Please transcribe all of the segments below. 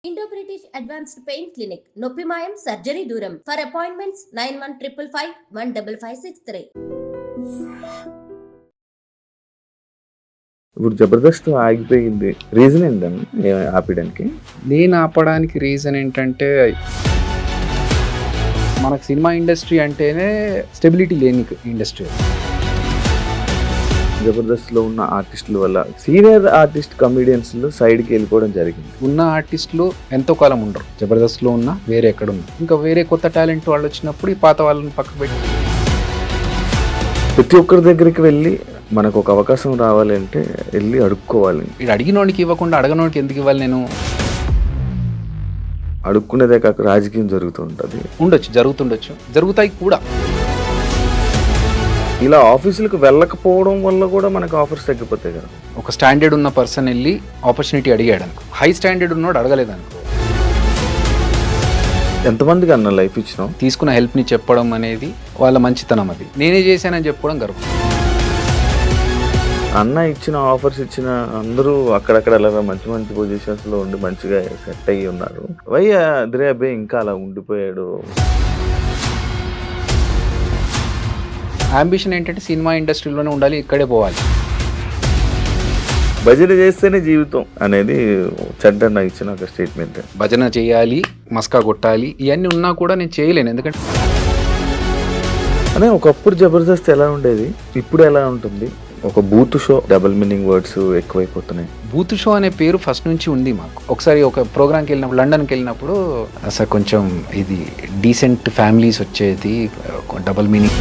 Indo British advanced pain clinic నొప్పి మాయం surgery దూరం ఫర్ అపాయింట్మెంట్స్ 9155515563. ఇప్పుడు జబర్దస్త్ ఆగిపోయింది, రీజన్ ఏంటండి ఆపడానికి? నేను ఆపడానికి రీజన్ ఏంటంటే మనకు సినిమా ఇండస్ట్రీ అంటేనే స్టెబిలిటీ లేని ఇండస్ట్రీ. జబర్దస్త్లో ఉన్న ఆర్టిస్టుల వల్ల సీనియర్ ఆర్టిస్ట్ కమెడియన్స్లో సైడ్కి వెళ్ళిపోవడం జరిగింది. ఉన్న ఆర్టిస్టులు ఎంతో కాలం ఉండరు, జబర్దస్త్లో ఉన్న వేరే ఎక్కడ ఉన్నారు. ఇంకా వేరే కొత్త టాలెంట్ వాళ్ళు వచ్చినప్పుడు ఈ పాత వాళ్ళని పక్కకు పెట్టి ప్రతి ఒక్కరి దగ్గరికి వెళ్ళి మనకు ఒక అవకాశం రావాలంటే వెళ్ళి అడుక్కోవాలి. వీడు అడిగినోడికి ఇవ్వకుండా అడగనోడికి ఎందుకు ఇవ్వాలి? నేను అడుక్కునేదే కాక రాజకీయం జరుగుతుంటుంది. జరుగుతుండొచ్చు, జరుగుతాయి కూడా. ఇలా ఆఫీసులకు వెళ్ళకపోవడం వల్ల కూడా మనకు ఆఫర్స్ తగ్గిపోతాయి కదా. ఒక స్టాండర్డ్ ఉన్న పర్సన్ వెళ్ళి ఆపర్చునిటీ అడిగాడు అనుకో, హై స్టాండర్డ్ ఉన్నోడు అడగలేదు అనుకో. ఎంతమందికి అన్న లైఫ్ ఇచ్చినాం? తీసుకున్న హెల్ప్ని చెప్పడం అనేది వాళ్ళ మంచితనం. అది నేనే చేశానని చెప్పుకోవడం గర్వం. అన్న ఇచ్చిన ఆఫర్స్ ఇచ్చిన అందరూ అక్కడక్కడ అలాగా మంచి మంచి పొజిషన్స్లో ఉండి మంచిగా సెట్ అయ్యి ఉన్నారు. అదిరే అబ్బాయి ఇంకా అలా ఉండిపోయాడు. అంబిషన్ ఏంటంటే సినిమా ఇండస్ట్రీలోనే ఉండాలి, ఇక్కడే పోవాలి. భజన చేస్తేనే జీవితం అనేది చెడ్డన్న ఇచ్చిన ఒక స్టేట్మెంట్. భజన చేయాలి, మస్కా కొట్టాలి, ఇవన్నీ ఉన్నా కూడా నేను చేయలేను. ఎందుకంటే అదే ఒకప్పుడు జబర్దస్త్ ఎలా ఉండేది, ఇప్పుడు ఎలా ఉంటుంది? ఒక బూత్ షో, డబుల్ మీనింగ్ వర్డ్స్ ఎక్కువైపోతున్నాయి. బూత్ షో అనే పేరు ఫస్ట్ నుంచి ఉంది మాకు. ఒకసారి ఒక ప్రోగ్రామ్కి వెళ్ళినప్పుడు, లండన్కి వెళ్ళినప్పుడు అసలు కొంచెం ఇది డీసెంట్ ఫ్యామిలీస్ వచ్చేది, డబుల్ మీనింగ్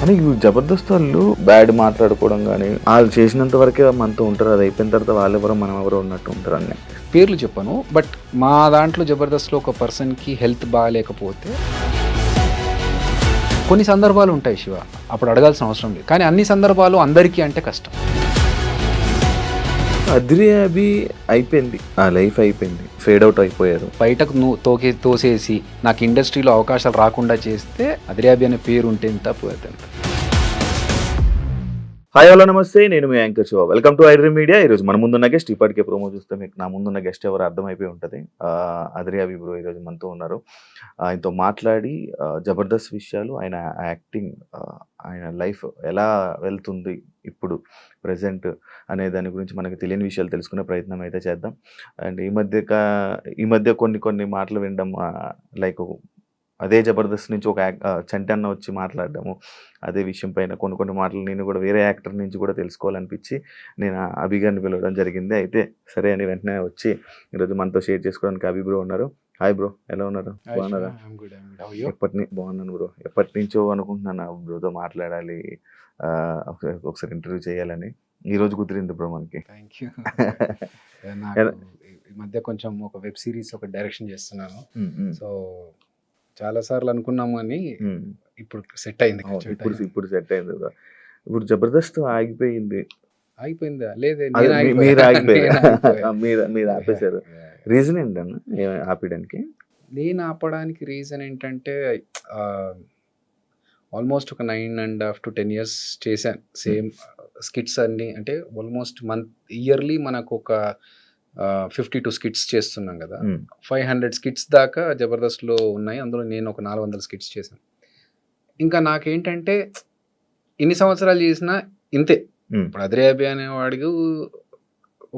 అని జబర్దస్త్ వాళ్ళు బ్యాడ్ మాట్లాడుకోవడం కానీ వాళ్ళు చేసినంత వరకే మనతో ఉంటారు. అది అయిపోయిన తర్వాత వాళ్ళెవరో మనం ఎవరో ఉన్నట్టు ఉంటారు. అన్నీ పేర్లు చెప్పను, బట్ మా దాంట్లో జబర్దస్త్లో ఒక పర్సన్కి హెల్త్ బాగాలేకపోతే కొన్ని సందర్భాలు ఉంటాయి శివ, అప్పుడు అడగాల్సిన అవసరం లేదు. కానీ అన్ని సందర్భాలు అందరికీ అంటే కష్టం. అదిరే అభి అయిపోయింది, ఆ లైఫ్ అయిపోయింది, ఫేడ్ అవుట్ అయిపోయారు. బయటకు నువ్వు తోసేసి నాకు ఇండస్ట్రీలో అవకాశాలు రాకుండా చేస్తే అదిరేబి అనే పేరు ఉంటే ఎంత పోతుంది. హాయ్ హలో నమస్తే, నేను మీ anchor Shiva. Welcome to iDream media. ఈరోజు మన ముందున్న గెస్ట్, ఇప్పటికే ప్రోమో చూస్తే మీకు నా ముందున్న గెస్ట్ ఎవరు అర్థమైపోయి ఉంటుంది. అదిరే అభి బ్రో ఈరోజు మనతో ఉన్నారు. ఆయనతో మాట్లాడి జబర్దస్త్ విషయాలు, ఆయన యాక్టింగ్, ఆయన లైఫ్ ఎలా వెళ్తుంది ఇప్పుడు ప్రజెంట్ అనే దాని గురించి మనకు తెలియని విషయాలు తెలుసుకునే ప్రయత్నం అయితే చేద్దాం. అండ్ ఈ మధ్య కొన్ని మాటలు వినడం, లైక్ అదే జబర్దస్త్ నుంచి ఒక చంటన్న వచ్చి మాట్లాడడము, అదే విషయం పైన కొన్ని మాటలు నేను కూడా వేరే యాక్టర్ నుంచి కూడా తెలుసుకోవాలనిపించి నేను అభి గారిని పిలవడం జరిగింది. అయితే సరే అని వెంటనే వచ్చి ఈరోజు మనతో షేర్ చేసుకోవడానికి అభి బ్రో ఉన్నారు. హాయ్ బ్రో, ఎలా ఉన్నారు? బాగున్నారా? బాగున్నాను బ్రో. ఎప్పటి నుంచో అనుకుంటున్నాను బ్రోతో మాట్లాడాలి, ఒకసారి ఇంటర్వ్యూ చేయాలని. ఈ రోజు కుదిరింది బ్రో మనకి. Thank you. ఈ మధ్య కొంచెం ఒక వెబ్ సిరీస్ ఒక డైరెక్షన్ చేస్తున్నాను. సో చాలా సార్లు అనుకున్నాము అని ఇప్పుడు సెట్ అయింది. ఇప్పుడు సెట్ అయింది. ఇప్పుడు జబర్దస్త్ అయిపోయిందా? లేదే, మీరు ఆపేశారు. రీజన్ ఏంటన్నా ఆపడానికి? నేను ఆపడానికి రీజన్ ఏంటంటే ఆల్మోస్ట్ ఒక 9.5 to 10 years చేశాను సేమ్ స్కిట్స్ అన్ని. అంటే ఆల్మోస్ట్ ఇయర్లీ మనకు ఒక 52 స్కిట్స్ చేస్తున్నాం కదా. 500 స్కిట్స్ దాకా జబర్దస్త్లో ఉన్నాయి. అందులో నేను ఒక 400 స్కిట్స్ చేశాను. ఇంకా నాకేంటంటే ఇన్ని సంవత్సరాలు చేసినా ఇంతే. ఇప్పుడు అదిరే అభి అనేవాడికి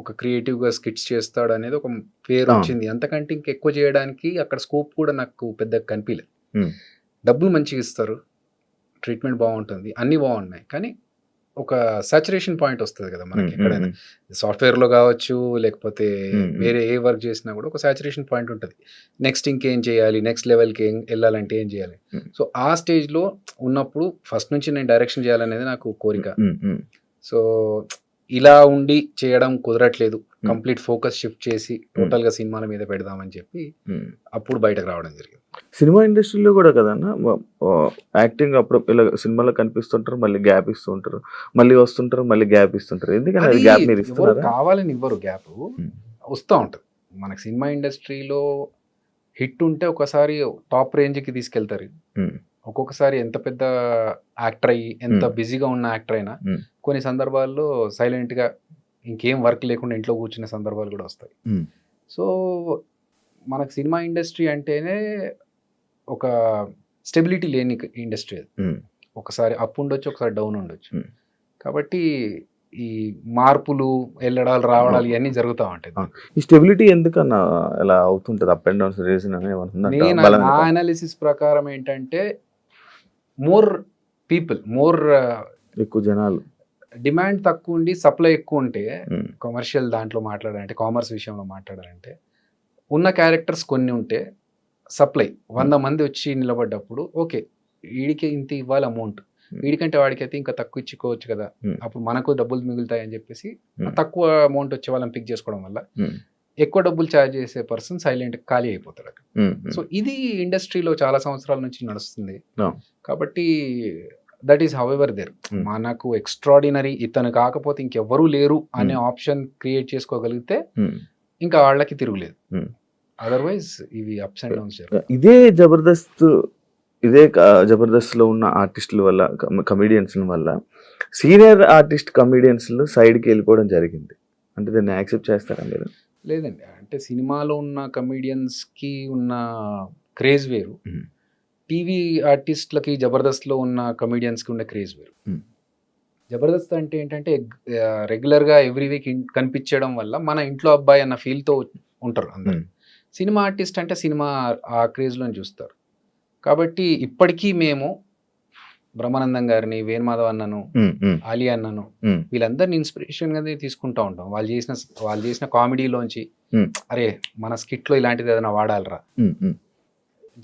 ఒక క్రియేటివ్గా స్కిట్స్ చేస్తాడు అనేది ఒక పేరు వచ్చింది. అంతకంటే ఇంకెక్కువ చేయడానికి అక్కడ స్కోప్ కూడా నాకు పెద్దగా కనిపించలేదు. డబ్బులు మంచిగా ఇస్తారు, ట్రీట్మెంట్ బాగుంటుంది, అన్నీ బాగున్నాయి. కానీ ఒక సాచురేషన్ పాయింట్ వస్తుంది కదా మనకి. ఎక్కడైనా సాఫ్ట్వేర్లో కావచ్చు, లేకపోతే వేరే ఏ వర్క్ చేసినా కూడా ఒక సాచురేషన్ పాయింట్ ఉంటుంది. నెక్స్ట్ ఇంకేం చేయాలి, నెక్స్ట్ లెవెల్కి వెళ్ళాలంటే ఏం చేయాలి. సో ఆ స్టేజ్లో ఉన్నప్పుడు ఫస్ట్ నుంచి నేను డైరెక్షన్ చేయాలనేది నాకు కోరిక. సో ఇలా ఉండి చేయడం కుదరట్లేదు. కంప్లీట్ ఫోకస్ షిఫ్ట్ చేసి టోటల్గా సినిమాల మీద పెడదామని చెప్పి అప్పుడు బయటకు రావడం జరిగింది. సినిమా ఇండస్ట్రీలో కూడా కదన్నా యాక్టింగ్ అప్పుడు ఇలా సినిమాలో కనిపిస్తుంటారు, మళ్ళీ గ్యాప్ ఇస్తూ ఉంటారు, మళ్ళీ వస్తుంటారు, మళ్ళీ గ్యాప్ ఇస్తుంటారు. ఎందుకంటే గ్యాప్ మీరు ఇస్తున్నారు, కావాలని ఇవ్వరు. గ్యాప్ వస్తూ ఉంటుంది. మనకు సినిమా ఇండస్ట్రీలో హిట్ ఉంటే ఒకసారి టాప్ రేంజ్కి తీసుకెళ్తారు. ఒక్కొక్కసారి ఎంత పెద్ద యాక్టర్ అయ్యి, ఎంత బిజీగా ఉన్న యాక్టర్ అయినా కొన్ని సందర్భాల్లో సైలెంట్గా ఇంకేం వర్క్ లేకుండా ఇంట్లో కూర్చునే సందర్భాలు కూడా వస్తాయి. సో మనకు సినిమా ఇండస్ట్రీ అంటేనే ఒక స్టెబిలిటీ లేని ఇండస్ట్రీ అది. Hmm. ఒకసారి అప్ ఉండొచ్చు, ఒకసారి డౌన్ ఉండొచ్చు. Hmm. కాబట్టి ఈ మార్పులు వెళ్ళడాలు రావడాలు ఇవన్నీ జరుగుతూ ఉంటాయి. ఈ స్టెబిలిటీ ఎందుకన్నా ఎలా అవుతుంటది? అప్ అండ్ డౌన్స్ రీజన్ అని ఏమన్నా నేను నా అనాలిసిస్ ప్రకారం ఏంటంటే మోర్ పీపుల్, మోర్ ఎక్కువ జనాలు, డిమాండ్ తక్కువ ఉండి సప్లై ఎక్కువ ఉంటే, Hmm. కమర్షియల్ దాంట్లో మాట్లాడాలంటే, కామర్స్ విషయంలో మాట్లాడాలంటే, ఉన్న క్యారెక్టర్స్ కొన్ని ఉంటే సప్లై 100 మంది వచ్చి నిలబడ్డప్పుడు ఓకే వీడికి ఇంత ఇవ్వాలి అమౌంట్, వీడికంటే వాడికైతే ఇంకా తక్కువ ఇచ్చుకోవచ్చు కదా, Hmm. అప్పుడు మనకు డబ్బులు మిగులుతాయి అని చెప్పేసి తక్కువ అమౌంట్ వచ్చే వాళ్ళని పిక్ చేసుకోవడం వల్ల ఎక్కువ డబ్బులు ఛార్జ్ చేసే పర్సన్ సైలెంట్ ఖాళీ అయిపోతాడు అక్కడ. సో ఇది ఇండస్ట్రీలో చాలా సంవత్సరాల నుంచి నడుస్తుంది. No. కాబట్టి that is however there. మనకు ఎక్స్ట్రాడినరీ ఇతను కాకపోతే ఇంకెవ్వరూ లేరు అనే ఆప్షన్ క్రియేట్ చేసుకోగలిగితే ఇంకా వాళ్ళకి తిరుగులేదు. అదర్వైజ్ ఇవి అప్స్ అండ్ డౌన్స్. ఇదే జబర్దస్త్ లో ఉన్న ఆర్టిస్టుల వల్ల, కమిడియన్స్ వల్ల సీనియర్ ఆర్టిస్ట్ కమిడియన్స్ సైడ్కి వెళ్ళిపోవడం జరిగింది. అంటే దాన్ని యాక్సెప్ట్ చేస్తారా మీరు? లేదండి, అంటే సినిమాలో ఉన్న కమిడియన్స్ కి ఉన్న క్రేజ్ వేరు, టీవీ ఆర్టిస్ట్లకి జబర్దస్త్లో ఉన్న కమిడియన్స్కి ఉన్న క్రేజ్ వేరు. జబర్దస్త్ అంటే ఏంటంటే రెగ్యులర్గా ఎవ్రీ వీక్ కనిపించడం వల్ల మన ఇంట్లో అబ్బాయి అన్న ఫీల్తో ఉంటారు అందరు. సినిమా ఆర్టిస్ట్ అంటే సినిమా ఆ క్రేజ్లో చూస్తారు. కాబట్టి ఇప్పటికీ మేము బ్రహ్మానందం గారిని, వేణుమాధవ్ అన్నను, ఆలియా అన్నను, వీళ్ళందరినీ ఇన్స్పిరేషన్గా తీసుకుంటూ ఉంటాం. వాళ్ళు చేసిన కామెడీలోంచి అరే మన స్కిట్లో ఇలాంటిది ఏదైనా వాడాలరా,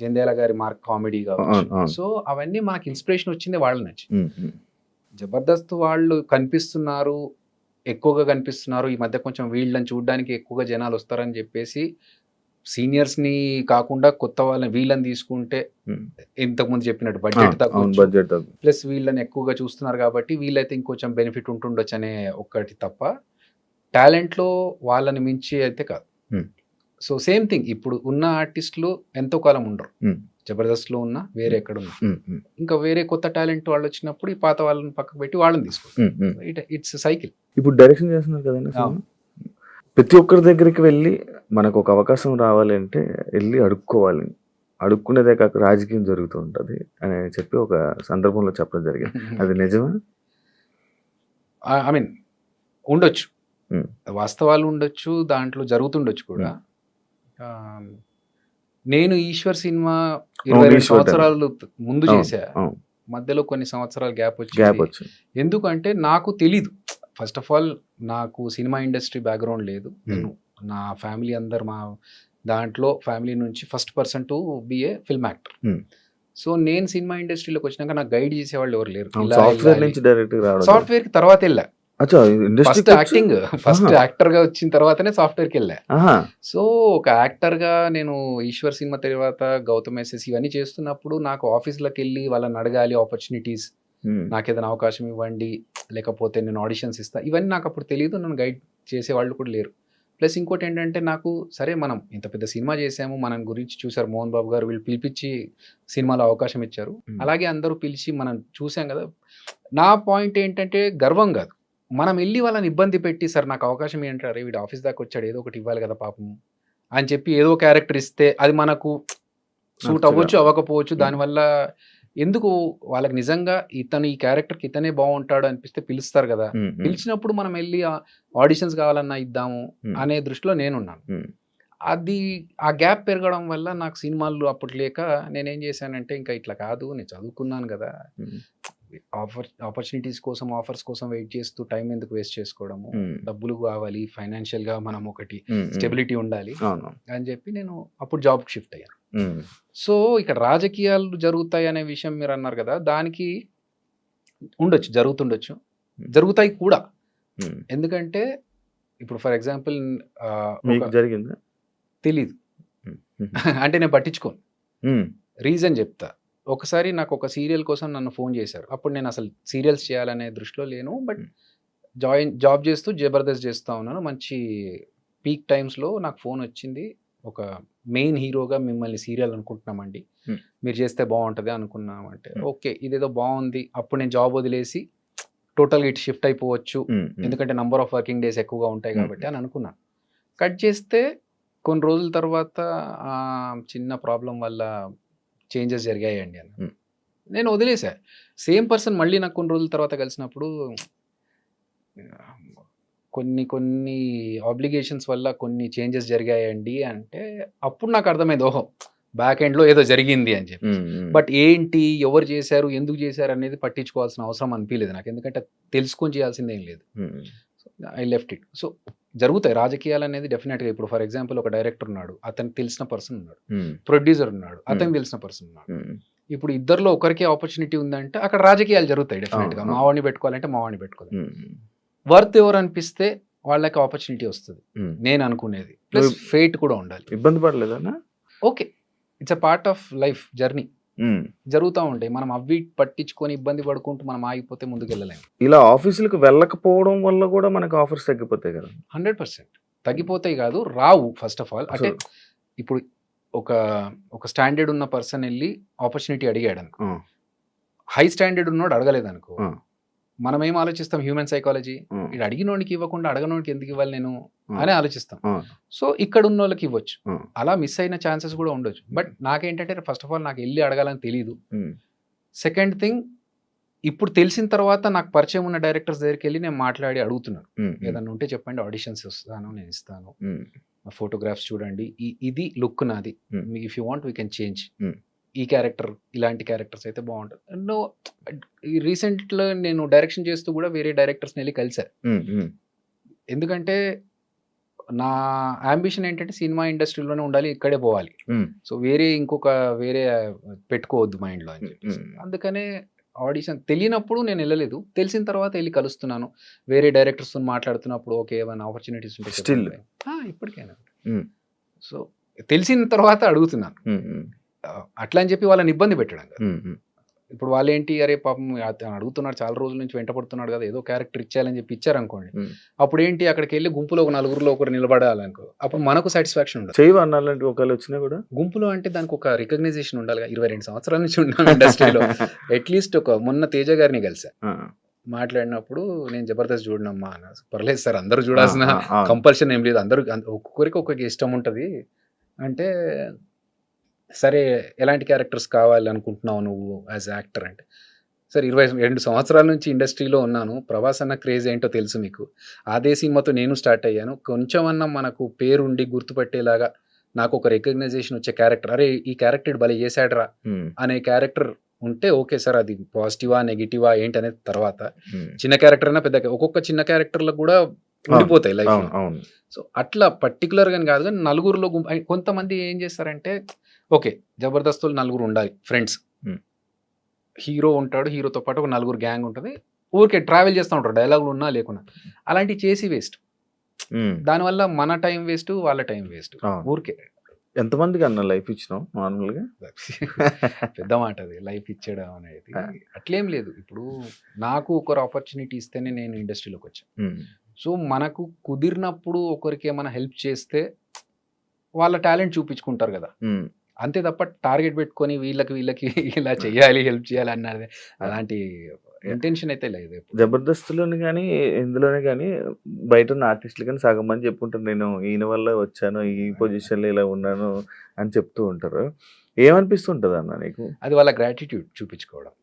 జంధ్యాల గారి మార్క్ కామెడీ కావచ్చు. సో అవన్నీ మనకి ఇన్స్పిరేషన్ వచ్చింది వాళ్ళ నుంచి. జబర్దస్త్ వాళ్ళు కనిపిస్తున్నారు, ఎక్కువగా కనిపిస్తున్నారు ఈ మధ్య, కొంచెం వీళ్ళని చూడడానికి ఎక్కువగా జనాలు వస్తారని చెప్పేసి సీనియర్స్ ని కాకుండా కొత్త వాళ్ళని వీళ్ళని తీసుకుంటే ఇంతకుముందు చెప్పినట్టు బడ్జెట్ తక్కువ, ప్లస్ వీళ్ళని ఎక్కువగా చూస్తున్నారు కాబట్టి వీళ్ళైతే ఇంకొంచెం బెనిఫిట్ ఉంటుండొచ్చు అనే ఒక్కటి తప్ప టాలెంట్ లో వాళ్ళని మించి అయితే కాదు. సో సేమ్ థింగ్ ఇప్పుడు ఉన్న ఆర్టిస్టులు ఎంతో కాలం ఉండరు, జబర్దస్త్ లో ఉన్నా వేరే ఎక్కడ ఉన్నా, ఇంకా వేరే కొత్త టాలెంట్ వాళ్ళు వచ్చినప్పుడు ఈ పాత వాళ్ళని పక్కకు పెట్టి వాళ్ళని తీసుకుంటారు. It's cycle. ఇప్పుడు డైరెక్షన్ చేస్తున్నారు కదండి, ప్రతి ఒక్కరి దగ్గరికి వెళ్ళి మనకు ఒక అవకాశం రావాలి అంటే వెళ్ళి అడుక్కోవాలి, అడుక్కునేదే కాక రాజకీయం జరుగుతూ ఉంటుంది అని చెప్పి ఒక సందర్భంలో చెప్పడం జరిగింది. అది నిజమా? ఐ మీన్ ఉండొచ్చు, వాస్తవాలు ఉండొచ్చు, దాంట్లో జరుగుతుండొచ్చు కూడా. నేను ఈశ్వర్ సినిమా 22 సంవత్సరాలు ముందు చేశా, మధ్యలో కొన్ని సంవత్సరాలు గ్యాప్ వచ్చి. ఎందుకంటే నాకు తెలీదు, ఫస్ట్ ఆఫ్ ఆల్ నాకు సినిమా ఇండస్ట్రీ బ్యాక్గ్రౌండ్ లేదు. నేను నా ఫ్యామిలీ అందరు మా దాంట్లో ఫ్యామిలీ నుంచి first person to be a film actor. So నేను సినిమా ఇండస్ట్రీలోకి వచ్చినాక నాకు గైడ్ చేసేవాళ్ళు ఎవరు లేరు. సాఫ్ట్వేర్ కి తర్వాత వెళ్ళా, ఫస్ట్ యాక్టింగ్, ఫస్ట్ యాక్టర్ గా వచ్చిన తర్వాతనే సాఫ్ట్వేర్ కి వెళ్ళా. సో ఒక యాక్టర్ గా నేను ఈశ్వర్ సినిమా తర్వాత గౌతమ్ ఎస్ఎస్ ఇవన్నీ చేస్తున్నప్పుడు నాకు ఆఫీస్లోకి వెళ్ళి వాళ్ళని అడగాలి ఆపర్చునిటీస్, నాకు ఏదైనా అవకాశం ఇవ్వండి, లేకపోతే నేను ఆడిషన్స్ ఇస్తా, ఇవన్నీ నాకు అప్పుడు తెలియదు, నన్ను గైడ్ చేసే వాళ్ళు కూడా లేరు. ప్లస్ ఇంకోటి ఏంటంటే నాకు సరే మనం ఇంత పెద్ద సినిమా చేసాము, మన గురించి చూసారు మోహన్ బాబు గారు, వీళ్ళు పిలిపించి సినిమాలో అవకాశం ఇచ్చారు, అలాగే అందరూ పిలిచి మనం చూసాం కదా. నా పాయింట్ ఏంటంటే గర్వం కాదు, మనం వెళ్ళి వాళ్ళని ఇబ్బంది పెట్టి సార్ నాకు అవకాశం ఏంటారు, వీడు ఆఫీస్ దాకా వచ్చాడు ఏదో ఒకటి ఇవ్వాలి కదా పాపం అని చెప్పి ఏదో క్యారెక్టర్ ఇస్తే అది మనకు సూట్ అవ్వచ్చు అవ్వకపోవచ్చు, దానివల్ల ఎందుకు వాళ్ళకి నిజంగా ఇతను ఈ క్యారెక్టర్కి ఇతనే బాగుంటాడు అనిపిస్తే పిలుస్తారు కదా, పిలిచినప్పుడు మనం వెళ్ళి ఆడిషన్స్ కావాలన్నా ఇద్దాము అనే దృష్టిలో నేనున్నాను. అది ఆ గ్యాప్ పెరగడం వల్ల నాకు సినిమాలు అప్పుడు లేక నేనేం చేశానంటే ఇంకా ఇట్లా కాదు, నేను చదువుకున్నాను కదా, ఆపర్చునిటీస్ కోసం ఆఫర్స్ కోసం వెయిట్ చేస్తూ టైం ఎందుకు వేస్ట్ చేసుకోవడము, డబ్బులు కావాలి, ఫైనాన్షియల్ గా మనం ఒకటి స్టెబిలిటీ ఉండాలి అని చెప్పి నేను అప్పుడు జాబ్కి షిఫ్ట్ అయ్యాను. సో ఇక్కడ రాజకీయాలు జరుగుతాయి అనే విషయం మీరు అన్నారు కదా, దానికి ఉండొచ్చు, జరుగుతుండొచ్చు, జరుగుతాయి కూడా. ఎందుకంటే ఇప్పుడు ఫర్ ఎగ్జాంపుల్ జరిగిందా తెలీదు అంటే నేను పట్టించుకోను, రీజన్ చెప్తా. ఒకసారి నాకు ఒక సీరియల్ కోసం నన్ను ఫోన్ చేశారు, అప్పుడు నేను అసలు సీరియల్స్ చేయాలనే దృష్టిలో లేను, బట్ జాబ్ చేస్తూ జబర్దస్త్ చేస్తూ ఉన్నాను. మంచి పీక్ టైమ్స్లో నాకు ఫోన్ వచ్చింది, ఒక మెయిన్ హీరోగా మిమ్మల్ని సీరియల్ అనుకుంటున్నామండి, మీరు చేస్తే బాగుంటుంది అనుకున్నామంటే ఓకే ఇదేదో బాగుంది. అప్పుడు నేను జాబ్ వదిలేసి టోటల్గా ఇటు షిఫ్ట్ అయిపోవచ్చు, ఎందుకంటే నంబర్ ఆఫ్ వర్కింగ్ డేస్ ఎక్కువగా ఉంటాయి కాబట్టి అని అనుకున్నాను. కట్ చేస్తే కొన్ని రోజుల తర్వాత చిన్న ప్రాబ్లం వల్ల చేంజెస్ జరిగాయండి అని Hmm. నేను వదిలేసా. సేమ్ పర్సన్ మళ్ళీ నాకు కొన్ని రోజుల తర్వాత కలిసినప్పుడు కొన్ని ఆబ్లిగేషన్స్ వల్ల కొన్ని చేంజెస్ జరిగాయండి అంటే అప్పుడు నాకు అర్థమైంది, ఓహో బ్యాక్ ఎండ్లో ఏదో జరిగింది అని చెప్పి. బట్ ఏంటి, ఎవరు చేశారు, ఎందుకు చేశారు అనేది పట్టించుకోవాల్సిన అవసరం అనిపించలేదు నాకు, ఎందుకంటే తెలుసుకొని చేయాల్సింది ఏం లేదు. I left it. సో జరుగుతాయి రాజకీయాలు అనేది డెఫినెట్గా. ఇప్పుడు ఫర్ ఎగ్జాంపుల్ ఒక డైరెక్టర్ ఉన్నాడు, అతనికి తెలిసిన పర్సన్ ఉన్నాడు, ప్రొడ్యూసర్ ఉన్నాడు, అతనికి తెలిసిన పర్సన్ ఉన్నాడు. ఇప్పుడు ఇద్దరిలో ఒకరికి ఆపర్చునిటీ ఉందంటే అక్కడ రాజకీయాలు జరుగుతాయి డెఫినెట్గా. మావాడిని పెట్టుకోవాలంటే మావాడిని పెట్టుకోవాలి. వర్త్ ఎవరు అనిపిస్తే వాళ్ళకి ఆపర్చునిటీ వస్తుంది నేను అనుకునేది. ప్లస్ ఫేట్ కూడా ఉండాలి. ఇబ్బంది పడలేదన్నా? Okay, it's a part of life journey. జరుగుతూ ఉంటాయి. మనం అవి పట్టించుకొని ఇబ్బంది పడుకుంటూ మనం ఆగిపోతే ముందుకు వెళ్ళలేము. ఇలా ఆఫీసులకు వెళ్ళకపోవడం వల్ల కూడా మనకు ఆఫర్స్ తగ్గిపోతాయి కదా? 100% తగ్గిపోతాయి కాదు, రావు. ఫస్ట్ ఆఫ్ ఆల్ అంటే ఇప్పుడు ఒక స్టాండర్డ్ ఉన్న పర్సన్ వెళ్ళి ఆపర్చునిటీ అడిగాడు అనుకో, హై స్టాండర్డ్ ఉన్నోడు అడగలేదు అనుకో, మనం ఏం ఆలోచిస్తాం, హ్యూమన్ సైకాలజీ, ఇది అడిగినోడికి ఇవ్వకుండా అడగనోడికి ఎందుకు ఇవ్వాలి నేను అని ఆలోచిస్తాం. సో ఇక్కడ ఉన్న వాళ్ళకి ఇవ్వచ్చు, అలా మిస్ అయిన ఛాన్సెస్ కూడా ఉండొచ్చు. బట్ నాకేంటంటే ఫస్ట్ ఆఫ్ ఆల్ నాకు వెళ్ళి అడగాలని తెలియదు. సెకండ్ థింగ్, ఇప్పుడు తెలిసిన తర్వాత నాకు పరిచయం ఉన్న డైరెక్టర్స్ దగ్గరికి వెళ్ళి నేను మాట్లాడి అడుగుతున్నాను, ఏదన్నా ఉంటే చెప్పండి, ఆడిషన్స్ వస్తాను, నేను ఇస్తాను, ఫోటోగ్రాఫ్స్ చూడండి, ఇది లుక్ నాది, మీకు if you want we can change, ఈ క్యారెక్టర్ ఇలాంటి క్యారెక్టర్స్ అయితే బాగుంటుంది. నో, రీసెంట్లో నేను డైరెక్షన్ చేస్తూ కూడా వేరే డైరెక్టర్స్ని వెళ్ళి కలిసారు. ఎందుకంటే నా అంబిషన్ ఏంటంటే సినిమా ఇండస్ట్రీలోనే ఉండాలి, ఇక్కడే పోవాలి. సో వేరే పెట్టుకోవద్దు మైండ్లో అని చెప్పి. అందుకనే ఆడిషన్ తెలియనప్పుడు నేను వెళ్ళలేదు, తెలిసిన తర్వాత వెళ్ళి కలుస్తున్నాను. వేరే డైరెక్టర్స్తో మాట్లాడుతున్నప్పుడు ఓకే ఏమైనా ఆపర్చునిటీస్ ఉంటే ఇప్పటికైనా. సో తెలిసిన తర్వాత అడుగుతున్నాను, అట్లా అని చెప్పి వాళ్ళని ఇబ్బంది పెట్టడం కదా. ఇప్పుడు వాళ్ళు ఏంటి, అరే పాపం అడుగుతున్నాడు, చాలా రోజుల నుంచి వెంటపడుతున్నాడు కదా, ఏదో క్యారెక్టర్ ఇచ్చేయాలని చెప్పి ఇచ్చారనుకోండి, అప్పుడు ఏంటి అక్కడికి వెళ్ళి గుంపులో ఒక నలుగురిలో ఒకరు నిలబడాలనుకో, అప్పుడు మనకు సాటిస్ఫాక్షన్ ఉండదు. చేయవన్నాలంటే ఒకళ్ళు వచ్చినా కూడా గుంపులో అంటే దానికి ఒక రికగ్నైజేషన్ ఉండాలి. 22 సంవత్సరాల నుంచి ఉన్నాను ఇండస్ట్రీలో. అట్లీస్ట్ మొన్న తేజ గారిని కలిసా, మాట్లాడినప్పుడు నేను జబర్దస్త్ చూడనమ్మా అన్న. పర్లేదు సార్, అందరూ చూడాల్సిన కంపల్షన్ ఏం లేదు, అందరూ ఒక్కొక్కరికి ఒక్కొక్క ఇష్టం ఉంటుంది అంటే, సరే ఎలాంటి క్యారెక్టర్స్ కావాలి అనుకుంటున్నావు నువ్వు యాజ్ యాక్టర్ అంటే, సరే 22 సంవత్సరాల నుంచి ఇండస్ట్రీలో ఉన్నాను, ప్రభాస్ అన్న క్రేజ్ ఏంటో తెలుసు మీకు, అదే సినిమాతో నేను స్టార్ట్ అయ్యాను, కొంచెం అన్న మనకు పేరుండి గుర్తుపట్టేలాగా నాకు ఒక రికగ్నైజేషన్ వచ్చే క్యారెక్టర్, అరే ఈ క్యారెక్టర్ భలే చేశాడరా అనే క్యారెక్టర్ ఉంటే ఓకే సార్, అది పాజిటివా నెగిటివా ఏంటి అనేది తర్వాత. చిన్న క్యారెక్టర్ అయినా పెద్ద, ఒక్కొక్క చిన్న క్యారెక్టర్లకు కూడా ఉండిపోతాయి లైఫ్. సో అట్లా పర్టికులర్గా కాదు, కానీ నలుగురిలో కొంతమంది ఏం చేస్తారంటే, ఓకే జబర్దస్తులు నలుగురు ఉండాలి ఫ్రెండ్స్, హీరో ఉంటాడు, హీరోతో పాటు ఒక నలుగురు గ్యాంగ్ ఉంటుంది, ఊరికే ట్రావెల్ చేస్తూ ఉంటారు, డైలాగులు ఉన్నా లేకున్నా, అలాంటివి చేసి వేస్ట్. దానివల్ల మన టైం వేస్ట్, వాళ్ళ టైం వేస్ట్. ఊరికే ఎంతమందికి అన్న లైఫ్ ఇచ్చినావు నార్మల్గా? పెద్ద మాట అది, లైఫ్ ఇచ్చడం అనేది. అట్లేం లేదు, ఇప్పుడు నాకు ఒకరు ఆపర్చునిటీ ఇస్తేనే నేను ఇండస్ట్రీలోకి వచ్చాను. సో మనకు కుదిరినప్పుడు ఒకరికి ఏమైనా హెల్ప్ చేస్తే వాళ్ళ టాలెంట్ చూపించుకుంటారు కదా, అంతే తప్ప టార్గెట్ పెట్టుకొని వీళ్ళకి ఇలా చెయ్యాలి, హెల్ప్ చేయాలి అన్నది అలాంటి ఇంటెన్షన్ అయితే లేదు. జబర్దస్త్లోని కానీ ఇందులోనే కానీ బయట ఉన్న ఆర్టిస్టులు కానీ సగం మంది చెప్పుంటారు, నేను ఈయన వల్ల వచ్చాను, ఈ పొజిషన్లో ఇలా ఉన్నాను అని చెప్తూ ఉంటారు. ఏమనిపిస్తుంటుంది అన్న నీకు? అది వాళ్ళ గ్రాటిట్యూడ్ చూపించుకోవడం,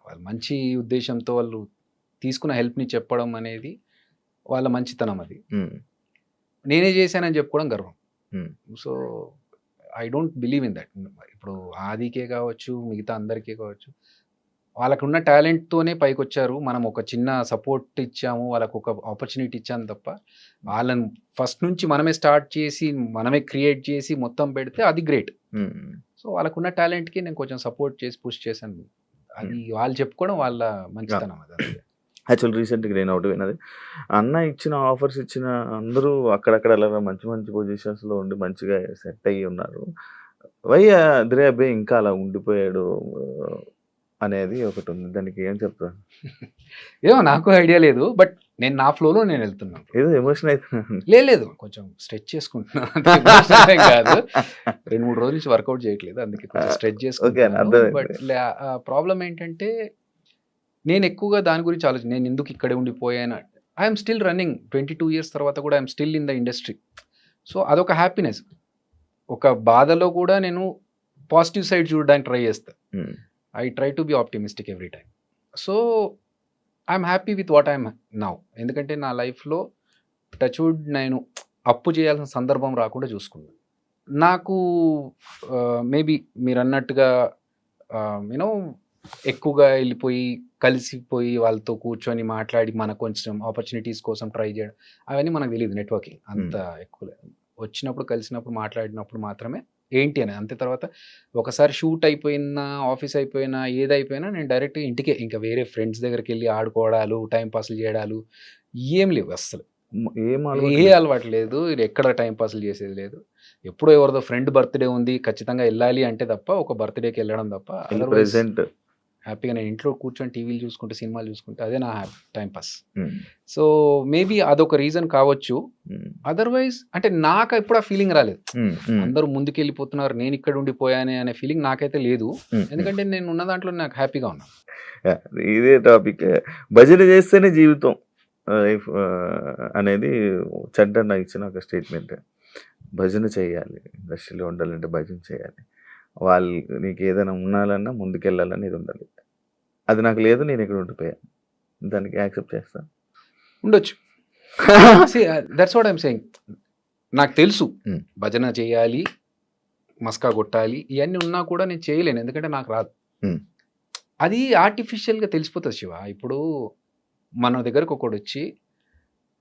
వాళ్ళ మంచి ఉద్దేశంతో వాళ్ళు తీసుకున్న హెల్ప్ని చెప్పడం అనేది వాళ్ళ మంచితనం. అది నేనే చేశానని చెప్పుకోవడం గర్వం. So I don't believe in that. ఇప్పుడు ఆదికే కావచ్చు, మిగతా అందరికీ కావచ్చు, వాళ్ళకున్న టాలెంట్తోనే పైకి వచ్చారు. మనం ఒక చిన్న సపోర్ట్ ఇచ్చాము, వాళ్ళకు ఒక ఆపర్చునిటీ ఇచ్చాము తప్ప, వాళ్ళని ఫస్ట్ నుంచి మనమే స్టార్ట్ చేసి మనమే క్రియేట్ చేసి మొత్తం పెడితే అది గ్రేట్. సో వాళ్ళకున్న టాలెంట్కి నేను కొంచెం సపోర్ట్ చేసి పుష్ చేశాను, అది వాళ్ళు చెప్పుకోవడం వాళ్ళ మంచితనం. అది యాక్చువల్ రీసెంట్గా నేను ఒకటి విన్నది, అన్న ఇచ్చిన ఆఫర్స్ ఇచ్చిన అందరూ అక్కడక్కడ అలా మంచి మంచి పొజిషన్స్లో ఉండి మంచిగా సెట్ అయ్యి ఉన్నారు, వై అదిరే అబ్బాయి ఇంకా అలా ఉండిపోయాడు అనేది ఒకటి ఉంది. దానికి ఏం చెప్తాను? ఏమో నాకు ఐడియా లేదు, బట్ నేను నా ఫ్లోలో నేను వెళ్తున్నాను. ఏదో ఎమోషన్ అవుతున్నాను. లేదు, కొంచెం స్ట్రెచ్ చేసుకుంటున్నాను కాదు, 2-3 రోజుల నుంచి వర్కౌట్ చేయట్లేదు, అందుకే కొంచెం స్ట్రెచ్ చేసుకుంటున్నాను. బట్ ప్రాబ్లం ఏంటంటే, నేను ఎక్కువగా దాని గురించి ఆలోచన, నేను ఎందుకు ఇక్కడే ఉండిపోయాను. ఐఎమ్ స్టిల్ రన్నింగ్ 22 years తర్వాత కూడా I'm still in the industry. So అదొక హ్యాపీనెస్. ఒక బాధలో కూడా నేను పాజిటివ్ సైడ్ చూడడానికి ట్రై చేస్తాను. I try to be optimistic every time. So I'm happy with what I'm now. ఎందుకంటే నా లైఫ్లో టచ్వుడ్ నేను అప్పు చేయాల్సిన సందర్భం రాకుండా చూసుకున్నాను. నాకు మేబీ మీరు అన్నట్టుగా యూనో ఎక్కువగా వెళ్ళిపోయి కలిసిపోయి వాళ్ళతో కూర్చొని మాట్లాడి మనకు కొంచెం ఆపర్చునిటీస్ కోసం ట్రై చేయడం అవన్నీ మనకు తెలియదు. నెట్వర్కింగ్ అంత ఎక్కువ వచ్చినప్పుడు కలిసినప్పుడు మాట్లాడినప్పుడు మాత్రమే ఏంటి అని. అంతే తర్వాత ఒకసారి షూట్ అయిపోయినా ఆఫీస్ అయిపోయినా ఏదైపోయినా నేను డైరెక్ట్ ఇంటికే, ఇంకా వేరే ఫ్రెండ్స్ దగ్గరికి వెళ్ళి ఆడుకోవడాలు టైం పాస్లు చేయడాలు ఏం లేవు అస్సలు. ఏ అలవాటు లేదు. ఎక్కడ టైం పాస్లు చేసేది లేదు. ఎప్పుడో ఎవరిదో ఫ్రెండ్ బర్త్డే ఉంది ఖచ్చితంగా వెళ్ళాలి అంటే తప్ప, ఒక బర్త్డేకి వెళ్ళడం తప్ప హ్యాపీగా నేను ఇంట్లో కూర్చొని టీవీలు చూసుకుంటే సినిమాలు చూసుకుంటే అదే నా టైం పాస్. సో మేబీ అదొక రీజన్ కావచ్చు. అదర్వైజ్ అంటే నాకు ఎప్పుడు ఆ ఫీలింగ్ రాలేదు. అందరూ ముందుకు వెళ్ళిపోతున్నారు నేను ఇక్కడ ఉండిపోయానే అనే ఫీలింగ్ నాకైతే లేదు. ఎందుకంటే నేను ఉన్న దాంట్లో నాకు హ్యాపీగా ఉన్నాను. ఇదే టాపిక్. భజన చేస్తేనే జీవితం లైఫ్ అనేది చంటన్న ఇచ్చిన ఒక స్టేట్మెంట్. భజన చేయాలి, ఇండస్ట్రీలో ఉండాలంటే భజన చేయాలి. వాళ్ళు నీకు ఏదైనా ఉండాలన్నా ముందుకెళ్ళాలని ఇది ఉండాలి. అది నాకు లేదు, నేను ఇక్కడ ఉండిపోయాను. దానికి యాక్సెప్ట్ చేస్తాను. ఉండొచ్చు. That's what I'm saying. నాకు తెలుసు భజన చేయాలి, మస్కా కొట్టాలి, ఇవన్నీ ఉన్నా కూడా నేను చేయలేను. ఎందుకంటే నాకు రాదు. అది ఆర్టిఫిషియల్గా తెలిసిపోతుంది శివ. ఇప్పుడు మన దగ్గరకు ఒకడు వచ్చి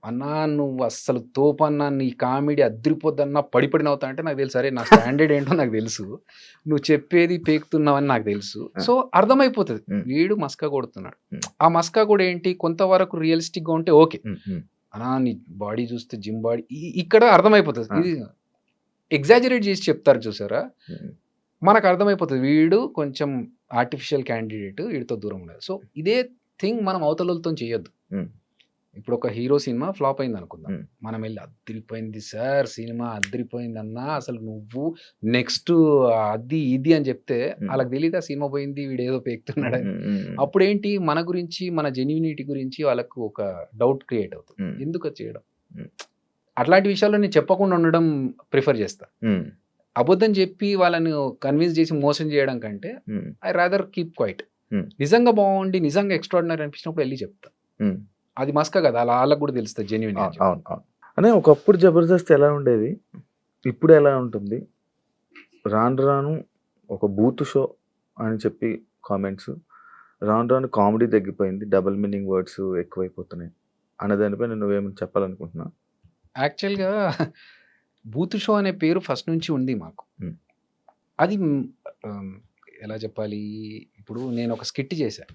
అన్నా నువ్వు అస్సలు తోపన్నా, నీ కామెడీ అద్దరిపోద్దన్నా పడిపడి నవ్వుతా అంటే నాకు తెలుసు. అరే నా స్టాండర్డ్ ఏంటో నాకు తెలుసు, నువ్వు చెప్పేది పేకుతున్నావని నాకు తెలుసు. సో అర్థమైపోతుంది వీడు మస్కా కొడుతున్నాడు. ఆ మస్కా కూడా ఏంటి కొంతవరకు రియలిస్టిక్గా ఉంటే ఓకే. అన్నా నీ బాడీ చూస్తే జిమ్ బాడీ ఇక్కడ అర్థమైపోతుంది. ఇది ఎగ్జాజరేట్ చేసి చెప్తారు చూసారా, మనకు అర్థమైపోతుంది వీడు కొంచెం ఆర్టిఫిషియల్ క్యాండిడేట్, వీడితో దూరం ఉండదు. సో ఇదే థింగ్ మనం అవతలతో చేయొద్దు. ఇప్పుడు ఒక హీరో సినిమా ఫ్లాప్ అయింది అనుకుందాం, మనం వెళ్ళి అద్దరిపోయింది సార్ సినిమా అద్దరిపోయింది అన్నా, అసలు నువ్వు నెక్స్ట్ అది ఇది అని చెప్తే వాళ్ళకి తెలియదు ఆ సినిమా పోయింది వీడు ఏదో పేకుతున్నాడు. అప్పుడు ఏంటి మన గురించి మన జెన్యూనిటీ గురించి వాళ్ళకు ఒక డౌట్ క్రియేట్ అవుతుంది. ఎందుకు చేయడం? అట్లాంటి విషయాల్లో నేను చెప్పకుండా ఉండడం ప్రిఫర్ చేస్తా. అబద్ధం చెప్పి వాళ్ళని కన్విన్స్ చేసి మోసం చేయడం కంటే ఐ రాదర్ కీప్ క్వైట్. నిజంగా బాగుండి నిజంగా ఎక్స్ట్రాడినరీ అనిపించినప్పుడు వెళ్ళి చెప్తా. అది మస్కా కదా, అలా వాళ్ళకు కూడా తెలుస్తుంది జెన్యూన్. అనే ఒకప్పుడు జబర్దస్త్ ఎలా ఉండేది, ఇప్పుడు ఎలా ఉంటుంది? రాను రాను ఒక బూత్ షో అని చెప్పి కామెంట్స్, రాను రాను కామెడీ తగ్గిపోయింది, డబుల్ మీనింగ్ వర్డ్స్ ఎక్కువైపోతున్నాయి అనే దానిపై నువ్వేమైనా చెప్పాలనుకుంటున్నా? యాక్చువల్గా బూత్ షో అనే పేరు ఫస్ట్ నుంచి ఉంది మాకు. అది ఎలా చెప్పాలి, ఇప్పుడు నేను ఒక స్కిట్ చేశాను.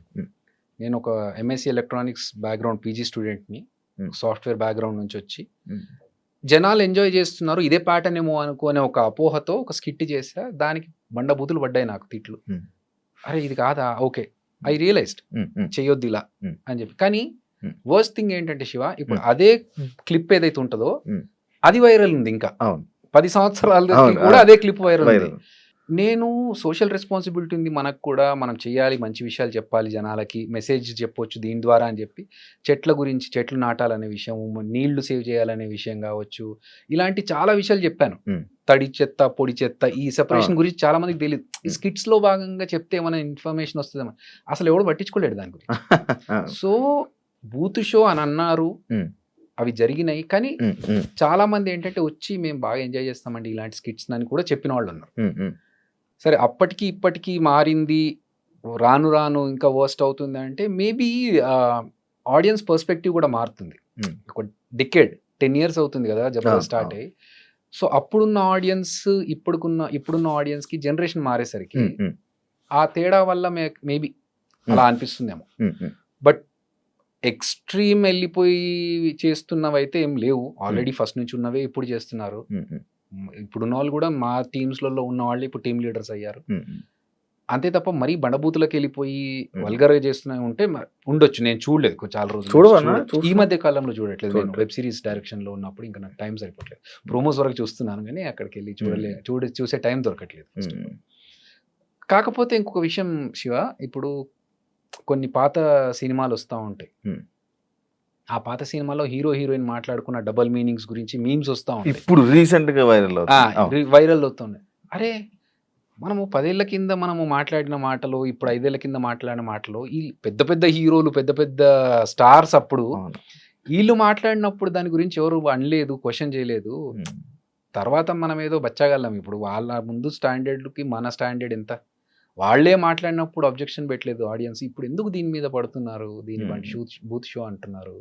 నేను ఒక ఎంఎస్సి ఎలక్ట్రానిక్స్ బ్యాక్గ్రౌండ్ పీజీ స్టూడెంట్ని, సాఫ్ట్వేర్ బ్యాక్గ్రౌండ్ నుంచి వచ్చి జనాలు ఎంజాయ్ చేస్తున్నారు ఇదే ప్యాటర్న్ ఏమో అనుకునే ఒక అపోహతో ఒక స్కిట్ చేసా. దానికి బండబూతులు పడ్డాయి నాకు, తిట్లు. అరే ఇది కాదా, ఓకే ఐ రియలైజ్డ్ చెయ్యొద్దు ఇలా అని చెప్పి. కానీ వర్స్ట్ థింగ్ ఏంటంటే శివ, ఇప్పుడు అదే క్లిప్ ఏదైతే ఉంటుందో అది వైరల్ ఉంది. ఇంకా 10 సంవత్సరాల కూడా అదే క్లిప్ వైరల్ ఉంది. నేను సోషల్ రెస్పాన్సిబిలిటీ ఉంది మనకు కూడా, మనం చేయాలి, మంచి విషయాలు చెప్పాలి, జనాలకి మెసేజ్ చెప్పొచ్చు దీని ద్వారా అని చెప్పి చెట్ల గురించి, చెట్లు నాటాలనే విషయం, నీళ్లు సేవ్ చేయాలనే విషయం కావచ్చు, ఇలాంటి చాలా విషయాలు చెప్పాను. తడి చెత్త పొడి చెత్త ఈ సెపరేషన్ గురించి చాలా మందికి తెలియదు. ఈ స్కిట్స్ లో భాగంగా చెప్తే ఏమైనా ఇన్ఫర్మేషన్ వస్తుందేమో, అసలు ఎవడు పట్టించుకోలేడు దాని గురించి. సో బూత్ షో అని అన్నారు, అవి జరిగినాయి. కానీ చాలా మంది ఏంటంటే వచ్చి మేము బాగా ఎంజాయ్ చేస్తామండి ఇలాంటి స్కిట్స్ అని కూడా చెప్పిన వాళ్ళు ఉన్నారు. సరే అప్పటికి ఇప్పటికీ మారింది, రాను రాను ఇంకా వర్స్ట్ అవుతుంది అంటే మేబీ ఆడియన్స్ పర్స్పెక్టివ్ కూడా మారుతుంది. ఒక డికేడ్ 10 years అవుతుంది కదా జబర్దస్త్ స్టార్ట్ అయ్యి. సో అప్పుడున్న ఆడియన్స్ ఇప్పుడున్న ఆడియన్స్ కి జనరేషన్ మారేసరికి ఆ తేడా వల్ల మేబీ అలా అనిపిస్తుందేమో. బట్ ఎక్స్ట్రీమ్ వెళ్ళిపోయి చేస్తున్నవైతే ఏం లేవు. ఆల్రెడీ ఫస్ట్ నుంచి ఉన్నవే ఇప్పుడు చేస్తున్నారు. ఇప్పుడున్న వాళ్ళు కూడా మా టీమ్స్లలో ఉన్న వాళ్ళు ఇప్పుడు టీమ్ లీడర్స్ అయ్యారు. అంతే తప్ప మరీ బండబూతులకు వెళ్ళిపోయి వల్గర్గా చేస్తున్నా ఉంటే ఉండొచ్చు. నేను చూడలేదు చాలా రోజులు, ఈ మధ్య కాలంలో చూడట్లేదు. నేను వెబ్ సిరీస్ డైరెక్షన్ లో ఉన్నప్పుడు ఇంకా నాకు టైం సరిపోవట్లేదు. ప్రోమోస్ వరకు చూస్తున్నాను కానీ అక్కడికి వెళ్ళి చూసే టైం దొరకట్లేదు. కాకపోతే ఇంకొక విషయం శివ, ఇప్పుడు కొన్ని పాత సినిమాలు వస్తూ ఉంటాయి, ఆ పాత సినిమాలో హీరో హీరోయిన్ మాట్లాడుకున్న డబుల్ మీనింగ్స్ గురించి మీమ్స్ వస్తూ ఉంటాయి, ఇప్పుడు రీసెంట్ గా వైరల్ వైరల్ అవుతున్నాయి. అరే మనము 10 ఏళ్ల కింద మనము మాట్లాడిన మాటలు, ఇప్పుడు 5 ఏళ్ల కింద మాట్లాడిన మాటలు, ఈ పెద్ద పెద్ద హీరోలు, పెద్ద పెద్ద స్టార్స్ అప్పుడు వీళ్ళు మాట్లాడినప్పుడు దాని గురించి ఎవరు అనలేదు, క్వశ్చన్ చేయలేదు. తర్వాత మనం ఏదో బచ్చగలం. ఇప్పుడు వాళ్ళ ముందు స్టాండర్డ్కి మన స్టాండర్డ్ ఎంత, వాళ్ళే మాట్లాడినప్పుడు అబ్జెక్షన్ పెట్టలేదు ఆడియన్స్. ఇప్పుడు ఎందుకు దీని మీద పడుతున్నారు, దీని బూత్ షో అంటున్నారు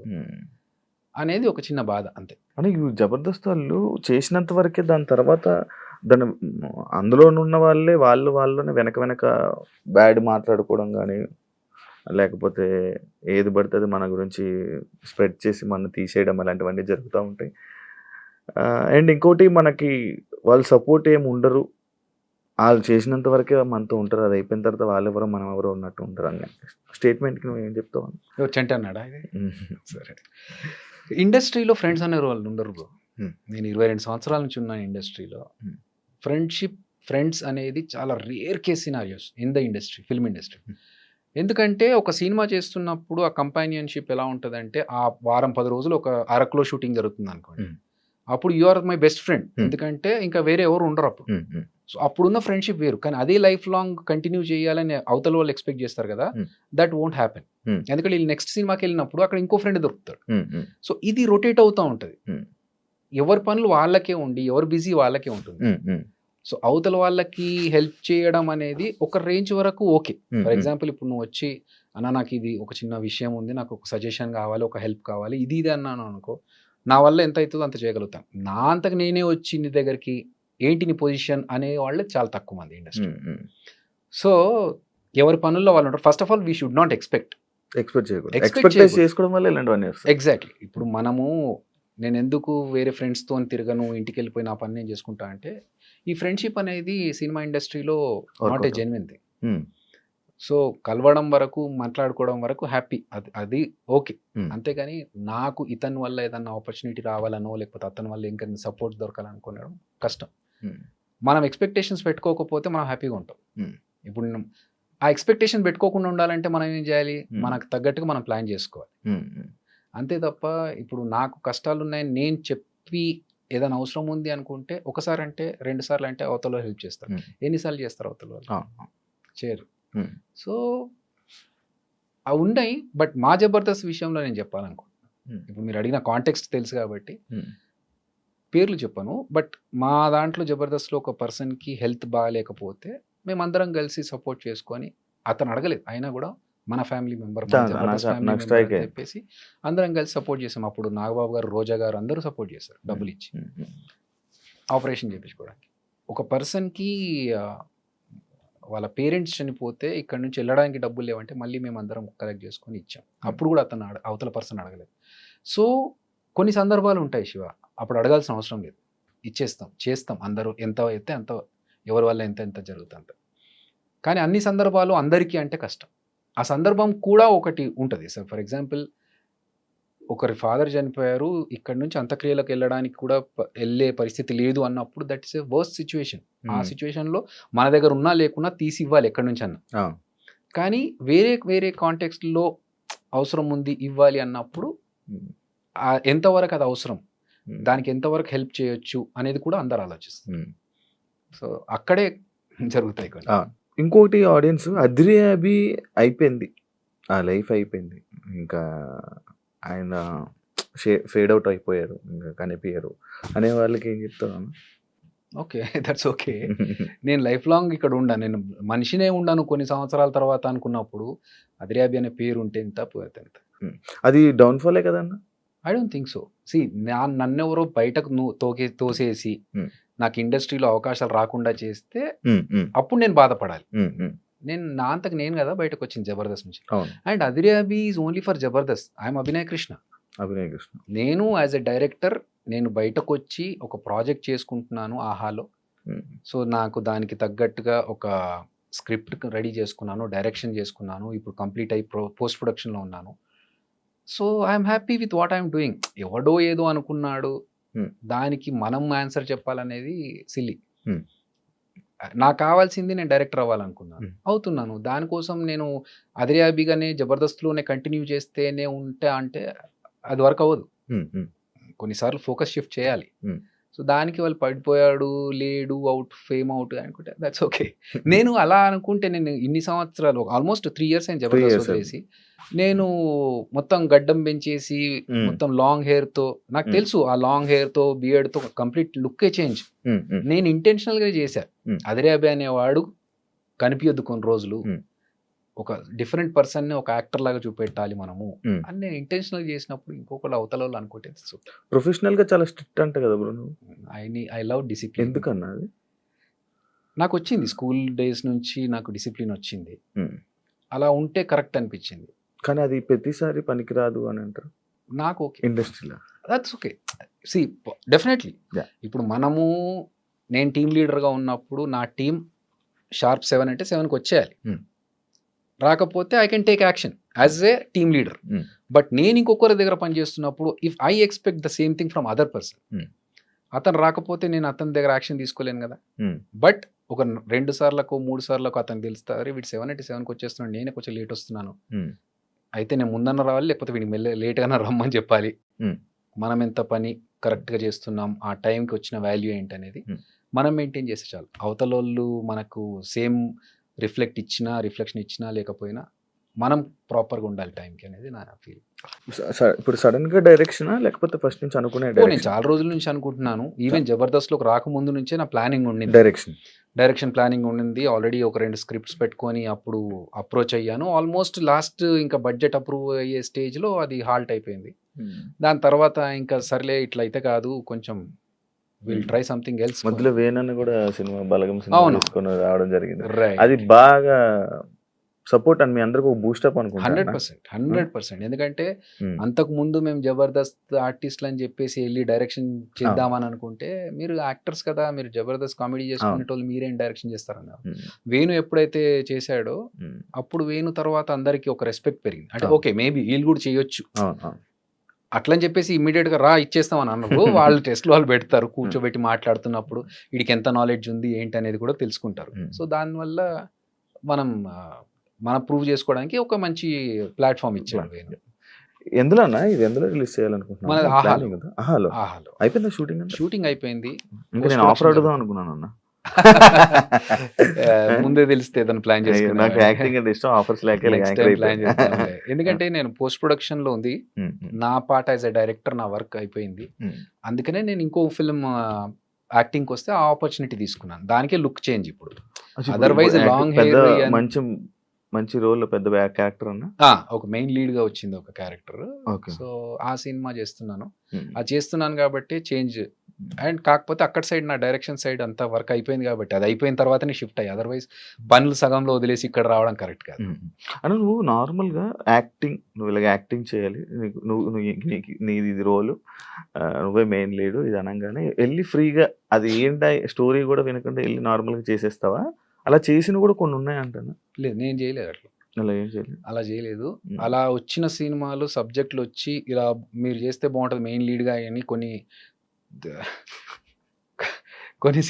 అనేది ఒక చిన్న బాధ అంతే. అంటే జబర్దస్త్ వాళ్ళు చేసినంత వరకే, దాని తర్వాత దాని అందులో ఉన్న వాళ్ళనే వెనక బ్యాడ్ మాట్లాడుకోవడం కానీ, లేకపోతే ఏది పడుతుంది మన గురించి స్ప్రెడ్ చేసి మన తీసేయడం, అలాంటివన్నీ జరుగుతూ ఉంటాయి. అండ్ ఇంకోటి, మనకి వాళ్ళు సపోర్ట్ ఏమి ఉండరు, వాళ్ళు చేసినంత వరకే మనతో ఉంటారు, అది అయిపోయిన తర్వాత వాళ్ళెవరో మనం ఎవరో ఉన్నట్టు ఉంటారు అన్న స్టేట్మెంట్కి నువ్వు ఏం చెప్తావు? చెంట అన్నాడా? సరే, ఇండస్ట్రీలో ఫ్రెండ్స్ అనే వాళ్ళు ఉండరు బ్రో. నేను 22 సంవత్సరాల నుంచి ఉన్నాను ఇండస్ట్రీలో. ఫ్రెండ్స్ అనేది చాలా rare case scenarios in the industry, film industry. ఎందుకంటే ఒక సినిమా చేస్తున్నప్పుడు ఆ కంపానియన్షిప్ ఎలా ఉంటుందంటే, ఆ వారం 10 రోజులు ఒక అరకులో షూటింగ్ జరుగుతుంది అనుకోండి, అప్పుడు you are my best friend, ఎందుకంటే ఇంకా వేరే ఎవరు ఉండరు అప్పుడు. సో అప్పుడున్న ఫ్రెండ్షిప్ వేరు. కానీ అదే లైఫ్ లాంగ్ కంటిన్యూ చేయాలని అవతల వాళ్ళు ఎక్స్పెక్ట్ చేస్తారు కదా, దట్ వోంట్ హ్యాపెన్. ఎందుకంటే వీళ్ళు నెక్స్ట్ సినిమాకి వెళ్ళినప్పుడు అక్కడ ఇంకో ఫ్రెండ్ దొరుకుతాడు. సో ఇది రొటేట్ అవుతూ ఉంటుంది. ఎవరి పనులు వాళ్ళకే ఉండి, ఎవరు బిజీ వాళ్ళకే ఉంటుంది. సో అవతల వాళ్ళకి హెల్ప్ చేయడం అనేది ఒక రేంజ్ వరకు ఓకే. ఫర్ ఎగ్జాంపుల్ ఇప్పుడు నువ్వు వచ్చి, అన్న నాకు ఇది ఒక చిన్న విషయం ఉంది, నాకు ఒక సజెషన్ కావాలి, ఒక హెల్ప్ కావాలి, ఇది అన్నాను అనుకో, నా వల్ల ఎంత అవుతుందో అంత చేయగలుగుతాను. నా అంతకు నేనే వచ్చి నీ దగ్గరికి ఏంటి నీ పొజిషన్ అనే వాళ్ళే చాలా తక్కువ మంది ఇండస్ట్రీ. సో ఎవరి పనుల్లో వాళ్ళు ఉంటారు. First of all we should not expect చేసుకోవడం వల్ల ఇలాంటివన్నీ వస్తాయి. ఎగ్జాక్ట్లీ. ఇప్పుడు మనము, నేను ఎందుకు వేరే ఫ్రెండ్స్తో తిరగను, ఇంటికి వెళ్ళిపోయి నా పని నేను చేసుకుంటా అంటే, ఈ ఫ్రెండ్షిప్ అనేది సినిమా ఇండస్ట్రీలో not a genuine thing. So కలవడం వరకు, మాట్లాడుకోవడం వరకు హ్యాపీ, అది ఓకే. అంతేగాని నాకు ఇతని వల్ల ఏదన్నా ఆపర్చునిటీ రావాలనో, లేకపోతే అతని వల్ల ఇంకా సపోర్ట్ దొరకాలనుకోవడం కష్టం. మనం ఎక్స్పెక్టేషన్స్ పెట్టుకోకపోతే మనం హ్యాపీగా ఉంటాం. ఇప్పుడు ఆ ఎక్స్పెక్టేషన్ పెట్టుకోకుండా ఉండాలంటే మనం ఏం చేయాలి, మనకు తగ్గట్టుగా మనం ప్లాన్ చేసుకోవాలి. అంతే తప్ప ఇప్పుడు నాకు కష్టాలు ఉన్నాయని నేను చెప్పి ఏదైనా అవసరం ఉంది అనుకుంటే, ఒకసారి అంటే 2 సార్లు అంటే అవతల హెల్ప్ చేస్తారు. ఎన్నిసార్లు చేస్తారు అవతల వాళ్ళు? చేయరు. సో అవి ఉన్నాయి. బట్ మా జబర్దస్త్ విషయంలో నేను చెప్పాలనుకుంటున్నాను. ఇప్పుడు మీరు అడిగిన కాంటెక్స్ట్ తెలుసు కాబట్టి పేర్లు చెప్పను. బట్ మా దాంట్లో జబర్దస్త్లో ఒక పర్సన్కి హెల్త్ బాగాలేకపోతే మేమందరం కలిసి సపోర్ట్ చేసుకొని, అతను అడగలేదు అయినా కూడా మన ఫ్యామిలీ మెంబర్ అని చెప్పేసి అందరం కలిసి సపోర్ట్ చేసాం. అప్పుడు నాగబాబు గారు, రోజా గారు అందరూ సపోర్ట్ చేశారు, డబ్బులు ఇచ్చి ఆపరేషన్ చేయించుకోవడానికి. ఒక పర్సన్కి వాళ్ళ పేరెంట్స్ చనిపోతే ఇక్కడ నుంచి వెళ్ళడానికి డబ్బులు లేవంటే మళ్ళీ మేము అందరం కలెక్ట్ చేసుకొని ఇచ్చాం. అప్పుడు కూడా అతను అవతల పర్సన్ అడగలేదు. సో కొన్ని సందర్భాలు ఉంటాయి శివ, అప్పుడు అడగాల్సిన అవసరం లేదు, ఇచ్చేస్తాం, చేస్తాం. అందరూ ఎంత అయితే అంత, ఎవరి వల్ల ఎంత జరుగుతుంది. కానీ అన్ని సందర్భాలు అందరికీ అంటే కష్టం. ఆ సందర్భం కూడా ఒకటి ఉంటుంది సార్. ఫర్ ఎగ్జాంపుల్, ఒకరి ఫాదర్ చనిపోయారు, ఇక్కడ నుంచి అంత్యక్రియలకు వెళ్ళడానికి కూడా వెళ్ళే పరిస్థితి లేదు అన్నప్పుడు, that is a worst situation. ఆ సిచ్యువేషన్లో మన దగ్గర ఉన్నా లేకున్నా తీసి ఇవ్వాలి ఎక్కడి నుంచి అన్న. కానీ వేరే కాంటెక్స్ట్లో అవసరం ఉంది, ఇవ్వాలి అన్నప్పుడు ఎంతవరకు అది అవసరం, దానికి ఎంతవరకు హెల్ప్ చేయొచ్చు అనేది కూడా అందరు ఆలోచిస్తారు. సో అక్కడే జరుగుతాయి కొన్ని. ఇంకోటి, ఆడియన్స్ అద్రియాబి అయిపోయింది, ఆ లైఫ్ అయిపోయింది, ఇంకా ఆయన ఫేడ్ అవుట్ అయిపోయారు, ఇంకా కనిపించారు అనే వాళ్ళకి ఏం చెప్తాను? Okay, that's okay. నేను లైఫ్ లాంగ్ ఇక్కడ ఉండాను, నేను మనిషినే ఉండాను కొన్ని సంవత్సరాల తర్వాత అనుకున్నప్పుడు అద్రియాబి అనే పేరు ఉంటే ఎంత, పోతే ఎంత. అది డౌన్ఫాలే కదన్న? I don't think so. నన్నెవరో బయటకు తోసేసి నాకు ఇండస్ట్రీలో అవకాశాలు రాకుండా చేస్తే అప్పుడు నేను బాధపడాలి. నేను నా అంతకు నేను కదా బయటకు వచ్చింది జబర్దస్త్ నుంచి. అండ్ అద్రియాబి is only for Jabardasth. I'm Abhinay Krishna. నేను యాజ్ ఎ డైరెక్టర్ నేను బయటకు వచ్చి ఒక ప్రాజెక్ట్ చేసుకుంటున్నాను ఆహాలో. సో నాకు దానికి తగ్గట్టుగా ఒక స్క్రిప్ట్ రెడీ చేసుకున్నాను, డైరెక్షన్ చేసుకున్నాను, ఇప్పుడు కంప్లీట్ అయి పోస్ట్ ప్రొడక్షన్లో ఉన్నాను. So I'm happy with what I'm doing. ఎవడో ఏదో అనుకున్నాడు, దానికి మనం ఆన్సర్ చెప్పాలనేది సిల్లీ. నాకు కావాల్సింది నేను డైరెక్టర్ అవ్వాలనుకున్నాను, అవుతున్నాను. దానికోసం నేను అద్రియాబిగానే జబర్దస్త్లోనే కంటిన్యూ చేస్తేనే ఉంటా అంటే అది వర్క్ అవ్వదు. ఉమ్, ఉమ్, కొన్నిసార్లు ఫోకస్ షిఫ్ట్ చేయాలి. Hmm. సో దానికి వాళ్ళు పడిపోయాడు, లేడు, అవుట్, ఫేమ్ అవుట్ అనుకుంటే దట్స్ ఓకే. నేను అలా అనుకుంటే నేను ఇన్ని సంవత్సరాలు ఆల్మోస్ట్ 3 years అయింది జబర్దస్త్ years వదిలేసి. నేను మొత్తం గడ్డం పెంచేసి Hmm. మొత్తం లాంగ్ హెయిర్ తో, నాకు తెలుసు ఆ లాంగ్ హెయిర్ తో బియర్డ్ తో కంప్లీట్ లుక్కే చేంజ్. ఉమ్, ఉమ్, నేను ఇంటెన్షనల్ గా చేశా. Hmm. అదిరాబి అనేవాడు కనిపించద్దు కొన్ని రోజులు, Hmm. ఒక డిఫరెంట్ పర్సన్ ని ఒక యాక్టర్ లాగా చూపెట్టాలి మనము Hmm. అని నేను ఇంటెన్షనల్ చేసినప్పుడు ఇంకొకళ్ళు అవతల వాళ్ళు అనుకుంటే ప్రొఫెషనల్ గా చాలా స్ట్రిక్ట్ అంట కదా బ్రో నువ్వు? I love discipline. ఎందుకన్నా అది? నాకు వచ్చింది స్కూల్ డేస్ నుంచి, నాకు డిసిప్లిన్ వచ్చింది. Hmm. అలా ఉంటే కరెక్ట్ అనిపించింది. కానీ అది ప్రతిసారి పనికిరాదు అని అంటారు నాకు ఓకే, ఇండస్ట్రీలో. That's okay. See definitely Yeah. ఇప్పుడు నేను టీమ్ లీడర్గా ఉన్నప్పుడు నా టీం షార్ప్ 7 అంటే 7కి వచ్చేయాలి. Hmm. రాకపోతే I can take action as a team leader. Hmm. But నేను ఇంకొకరి దగ్గర పనిచేస్తున్నప్పుడు if I expect the same thing from other person, Hmm. అతను రాకపోతే నేను అతని దగ్గర యాక్షన్ తీసుకోలేను కదా. Hmm. బట్ ఒక 2 సార్లకు 3 సార్లకు అతను తెలుస్తారు వీడు 7 అంటే 7కి వచ్చేస్తున్నాడు, నేనే కొంచెం లేట్ వస్తున్నాను, Hmm. అయితే నేను ముందన్న రావాలి, లేకపోతే వీడికి లేట్గానే రమ్మని చెప్పాలి. Hmm. మనం ఎంత పని కరెక్ట్గా చేస్తున్నాం, ఆ టైంకి వచ్చిన వాల్యూ ఏంటనేది Hmm. మనం మెయింటైన్ చేస్తే చాలు. అవతల వాళ్ళు మనకు సేమ్ రిఫ్లెక్షన్ ఇచ్చినా లేకపోయినా మనం ప్రాపర్గా ఉండాలి టైంకి అనేది నా ఫీల్. ఇప్పుడు సడన్ గా డైరెక్షనా లేకపోతే ఫస్ట్ నుంచి అనుకునే నేను డైరెక్షన్? చాలా రోజుల నుంచి అనుకుంటున్నాను. ఈవెన్ జబర్దస్త్లోకి రాకముందు నుంచే నా ప్లానింగ్ ఉండింది, డైరెక్షన్ ప్లానింగ్ ఉండింది. ఆల్రెడీ ఒక 2 స్క్రిప్ట్స్ పెట్టుకొని అప్పుడు అప్రోచ్ అయ్యాను. ఆల్మోస్ట్ లాస్ట్ ఇంకా బడ్జెట్ అప్రూవ్ అయ్యే స్టేజ్లో అది హాల్ట్ అయిపోయింది. దాని తర్వాత ఇంకా సర్లే ఇట్లా అయితే కాదు, కొంచెం విల్ ట్రై సంథింగ్ ఎల్స్. మధ్యలో వేణన్న కూడా సినిమా బలగం సినిమా అవును. తీసుకొని రావడం జరిగింది. రైట్, అది బాగా సపోర్ట్ అని మీ అందరికి ఒక బూస్టప్ అనుకుంటా. 100%. ఎందుకంటే అంతకు ముందు మేము జబర్దస్త్ ఆర్టిస్టులు అని చెప్పేసి వెళ్ళి డైరెక్షన్ చేద్దామని అనుకుంటే, మీరు యాక్టర్స్ కదా, మీరు జబర్దస్త్ కామెడీ చేసుకునేటోళ్ళు మీరేం డైరెక్షన్ చేస్తారన్నారు. వేణు ఎప్పుడైతే చేశాడో అప్పుడు వేణు తర్వాత అందరికి ఒక రెస్పెక్ట్ పెరిగింది. అంటే ఓకే మేబీ వీళ్ళు కూడా చేయొచ్చు అట్లని చెప్పేసి ఇమ్మీడియట్ గా ఇచ్చేస్తామని అన్నారు. వాళ్ళు టెస్ట్లు వాళ్ళు పెడతారు, కూర్చోబెట్టి మాట్లాడుతున్నప్పుడు వీడికి ఎంత నాలెడ్జ్ ఉంది ఏంటి అనేది కూడా తెలుసుకుంటారు. సో దానివల్ల మనం ప్రూవ్ చేసుకోవడానికి ఒక మంచి ప్లాట్ఫామ్ ఇచ్చాడు వేణు. ఎందులో ఇది ఎందులో రిలీజ్ చేయాలనుకుంటున్నాను? మనది ఆహాలో. అయిపోయింది షూటింగ్ అయిపోయింది. ఇంకా నేను ఆఫర్ అడుగుదాం అనుకున్నాను అన్న. ముందే తెలిస్తే ఏదైనా ప్లాన్ చేసుకున్నాను. నాకు యాక్టింగ్ అంటే ఇష్టం, ఆఫర్స్ లేక ప్లాన్ చేస్తాను. ఎందుకంటే నేను పోస్ట్ ప్రొడక్షన్ లో ఉంది, నా పార్ట్ యాజ్ ఎ డైరెక్టర్ నా వర్క్ అయిపోయింది. అందుకనే నేను ఇంకో ఫిల్మ్ యాక్టింగ్ వస్తే ఆ ఆపర్చునిటీ తీసుకున్నాను. దానికే లుక్ చేంజ్ ఇప్పుడు. అదర్వైజ్ లాంగ్ హెయిర్ మంచి రోల్, పెద్ద క్యారెక్టర్ అన్న ఒక మెయిన్ లీడ్ గా వచ్చింది ఒక క్యారెక్టర్. సో ఆ సినిమా చేస్తున్నాను. అది చేస్తున్నాను కాబట్టి చేంజ్. అండ్ కాకపోతే అక్కడ సైడ్ నా డైరెక్షన్ సైడ్ అంతా వర్క్ అయిపోయింది కాబట్టి అది అయిపోయిన తర్వాతనే షిఫ్ట్ అయ్యి, అదర్వైజ్ పనులు సగంలో వదిలేసి ఇక్కడ రావడం కరెక్ట్ కాదు. అంటే నువ్వు నార్మల్గా నువ్వు ఇలాగ యాక్టింగ్ చేయాలి, నీది రోలు, నువ్వే మెయిన్ లీడు ఇది అనగానే వెళ్ళి ఫ్రీగా అది ఏంటి స్టోరీ కూడా వినకుండా వెళ్ళి నార్మల్గా చేసేస్తావా? అలా చేసిన కూడా కొన్ని ఉన్నాయి అంటాను. లేదు, నేను చేయలేదు అట్లా. అలా చేయలేదు. అలా వచ్చిన సినిమాలు సబ్జెక్టులు వచ్చి ఇలా మీరు చేస్తే బాగుంటుంది మెయిన్ లీడ్గా అని కొన్ని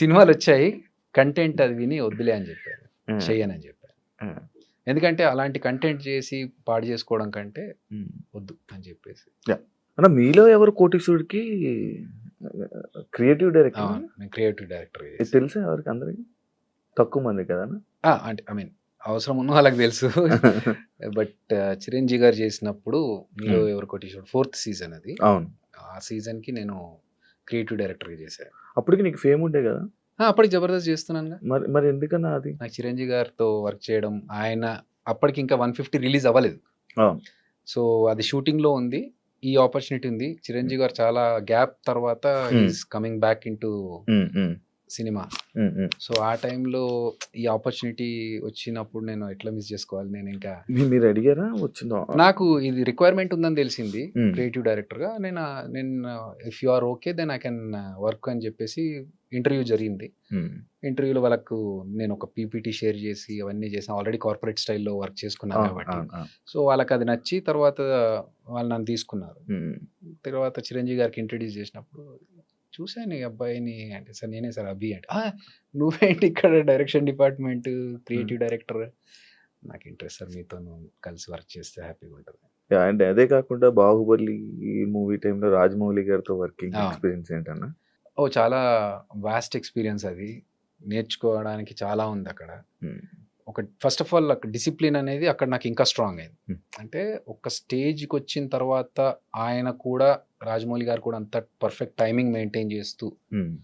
సినిమాలు వచ్చాయి, కంటెంట్ అది విని వద్దులే అని చెప్పారు, చెయ్యనని చెప్పారు. ఎందుకంటే అలాంటి కంటెంట్ చేసి పాడు చేసుకోవడం కంటే వద్దు అని చెప్పేసి. అన్న మీలో ఎవరు కోటీశ్వరుడికి క్రియేటివ్ డైరెక్టర్? నేను క్రియేటివ్ డైరెక్టర్ తెలుసా ఎవరికి? అందరికి తక్కువ మంది కదా. అంటే ఐ మీన్ అవసరం ఉన్న వాళ్ళకి తెలుసు. బట్ చిరంజీవి గారు చేసినప్పుడు మీలో ఎవరు కోటీశ్వరుడు 4th సీజన్ అది. అవును, ఆ సీజన్ కి నేను క్రియేటివ్ డైరెక్టర్ చేశాను. అప్పటికి నీకు ఫేమ్ ఉండే కదా? అప్పటికి జబర్దస్త్ చేస్తున్నాను. మరి ఎందుకన్నా అది? నాకు చిరంజీవి గారితో వర్క్ చేయడం, ఆయన అప్పటికి ఇంకా 150 రిలీజ్ అవ్వలేదు. సో అది షూటింగ్ లో ఉంది, ఈ ఆపర్చునిటీ ఉంది. చిరంజీవి గారు చాలా గ్యాప్ తర్వాత is coming back into cinema. So ఆ టైంలో ఈ ఆపర్చునిటీ వచ్చినప్పుడు నేను ఎట్లా మిస్ చేసుకోవాలి? నేను ఇంకా మీరు అడిగారా? వచ్చిందో నాకు ఇది రిక్వైర్మెంట్ ఉందని తెలిసింది క్రియేటివ్ డైరెక్టర్ గా. నేను if you are okay then I can work అని చెప్పేసి ఇంటర్వ్యూ జరిగింది. ఇంటర్వ్యూలో వాళ్ళకు నేను ఒక పీపీటీ షేర్ చేసి అవన్నీ చేసాను. ఆల్రెడీ కార్పొరేట్ స్టైల్లో వర్క్ చేసుకున్నాను కాబట్టి సో వాళ్ళకి అది నచ్చి తర్వాత వాళ్ళు నన్ను తీసుకున్నారు. తర్వాత చిరంజీవి గారికి ఇంట్రడ్యూస్ చేసినప్పుడు చూశాను ఈ అబ్బాయిని అంటే, సార్ నేనే సార్ అభి అంటే, నువ్వేంటి ఇక్కడ డైరెక్షన్ డిపార్ట్మెంట్ క్రియేటివ్ డైరెక్టర్? నాకు ఇంట్రెస్ట్ సార్, మీతో కలిసి వర్క్ చేస్తే హ్యాపీగా ఉంటుంది. అంటే అదే కాకుండా 'బాహుబలి' మూవీ టైంలో రాజమౌళి గారితో వర్కింగ్ ఆ! ఎక్స్‌పీరియన్స్ ఏంటన్నా? చాలా వాస్ట్ ఎక్స్‌పీరియన్స్ అది. నేర్చుకోవడానికి చాలా ఉందక్కడ. హ్మ్. ఫస్ట్ ఆఫ్ ఆల్ అక్కడ డిసిప్లిన్ అనేది అక్కడ నాకు ఇంకా స్ట్రాంగ్ అయింది. హ్మ్. అంటే ఒక స్టేజ్‌కొచ్చిన తర్వాత ఆయన కూడా రాజమౌళి గారు కూడా అంత పర్ఫెక్ట్ టైమింగ్ మెయింటైన్ చేస్తూ హ్మ్.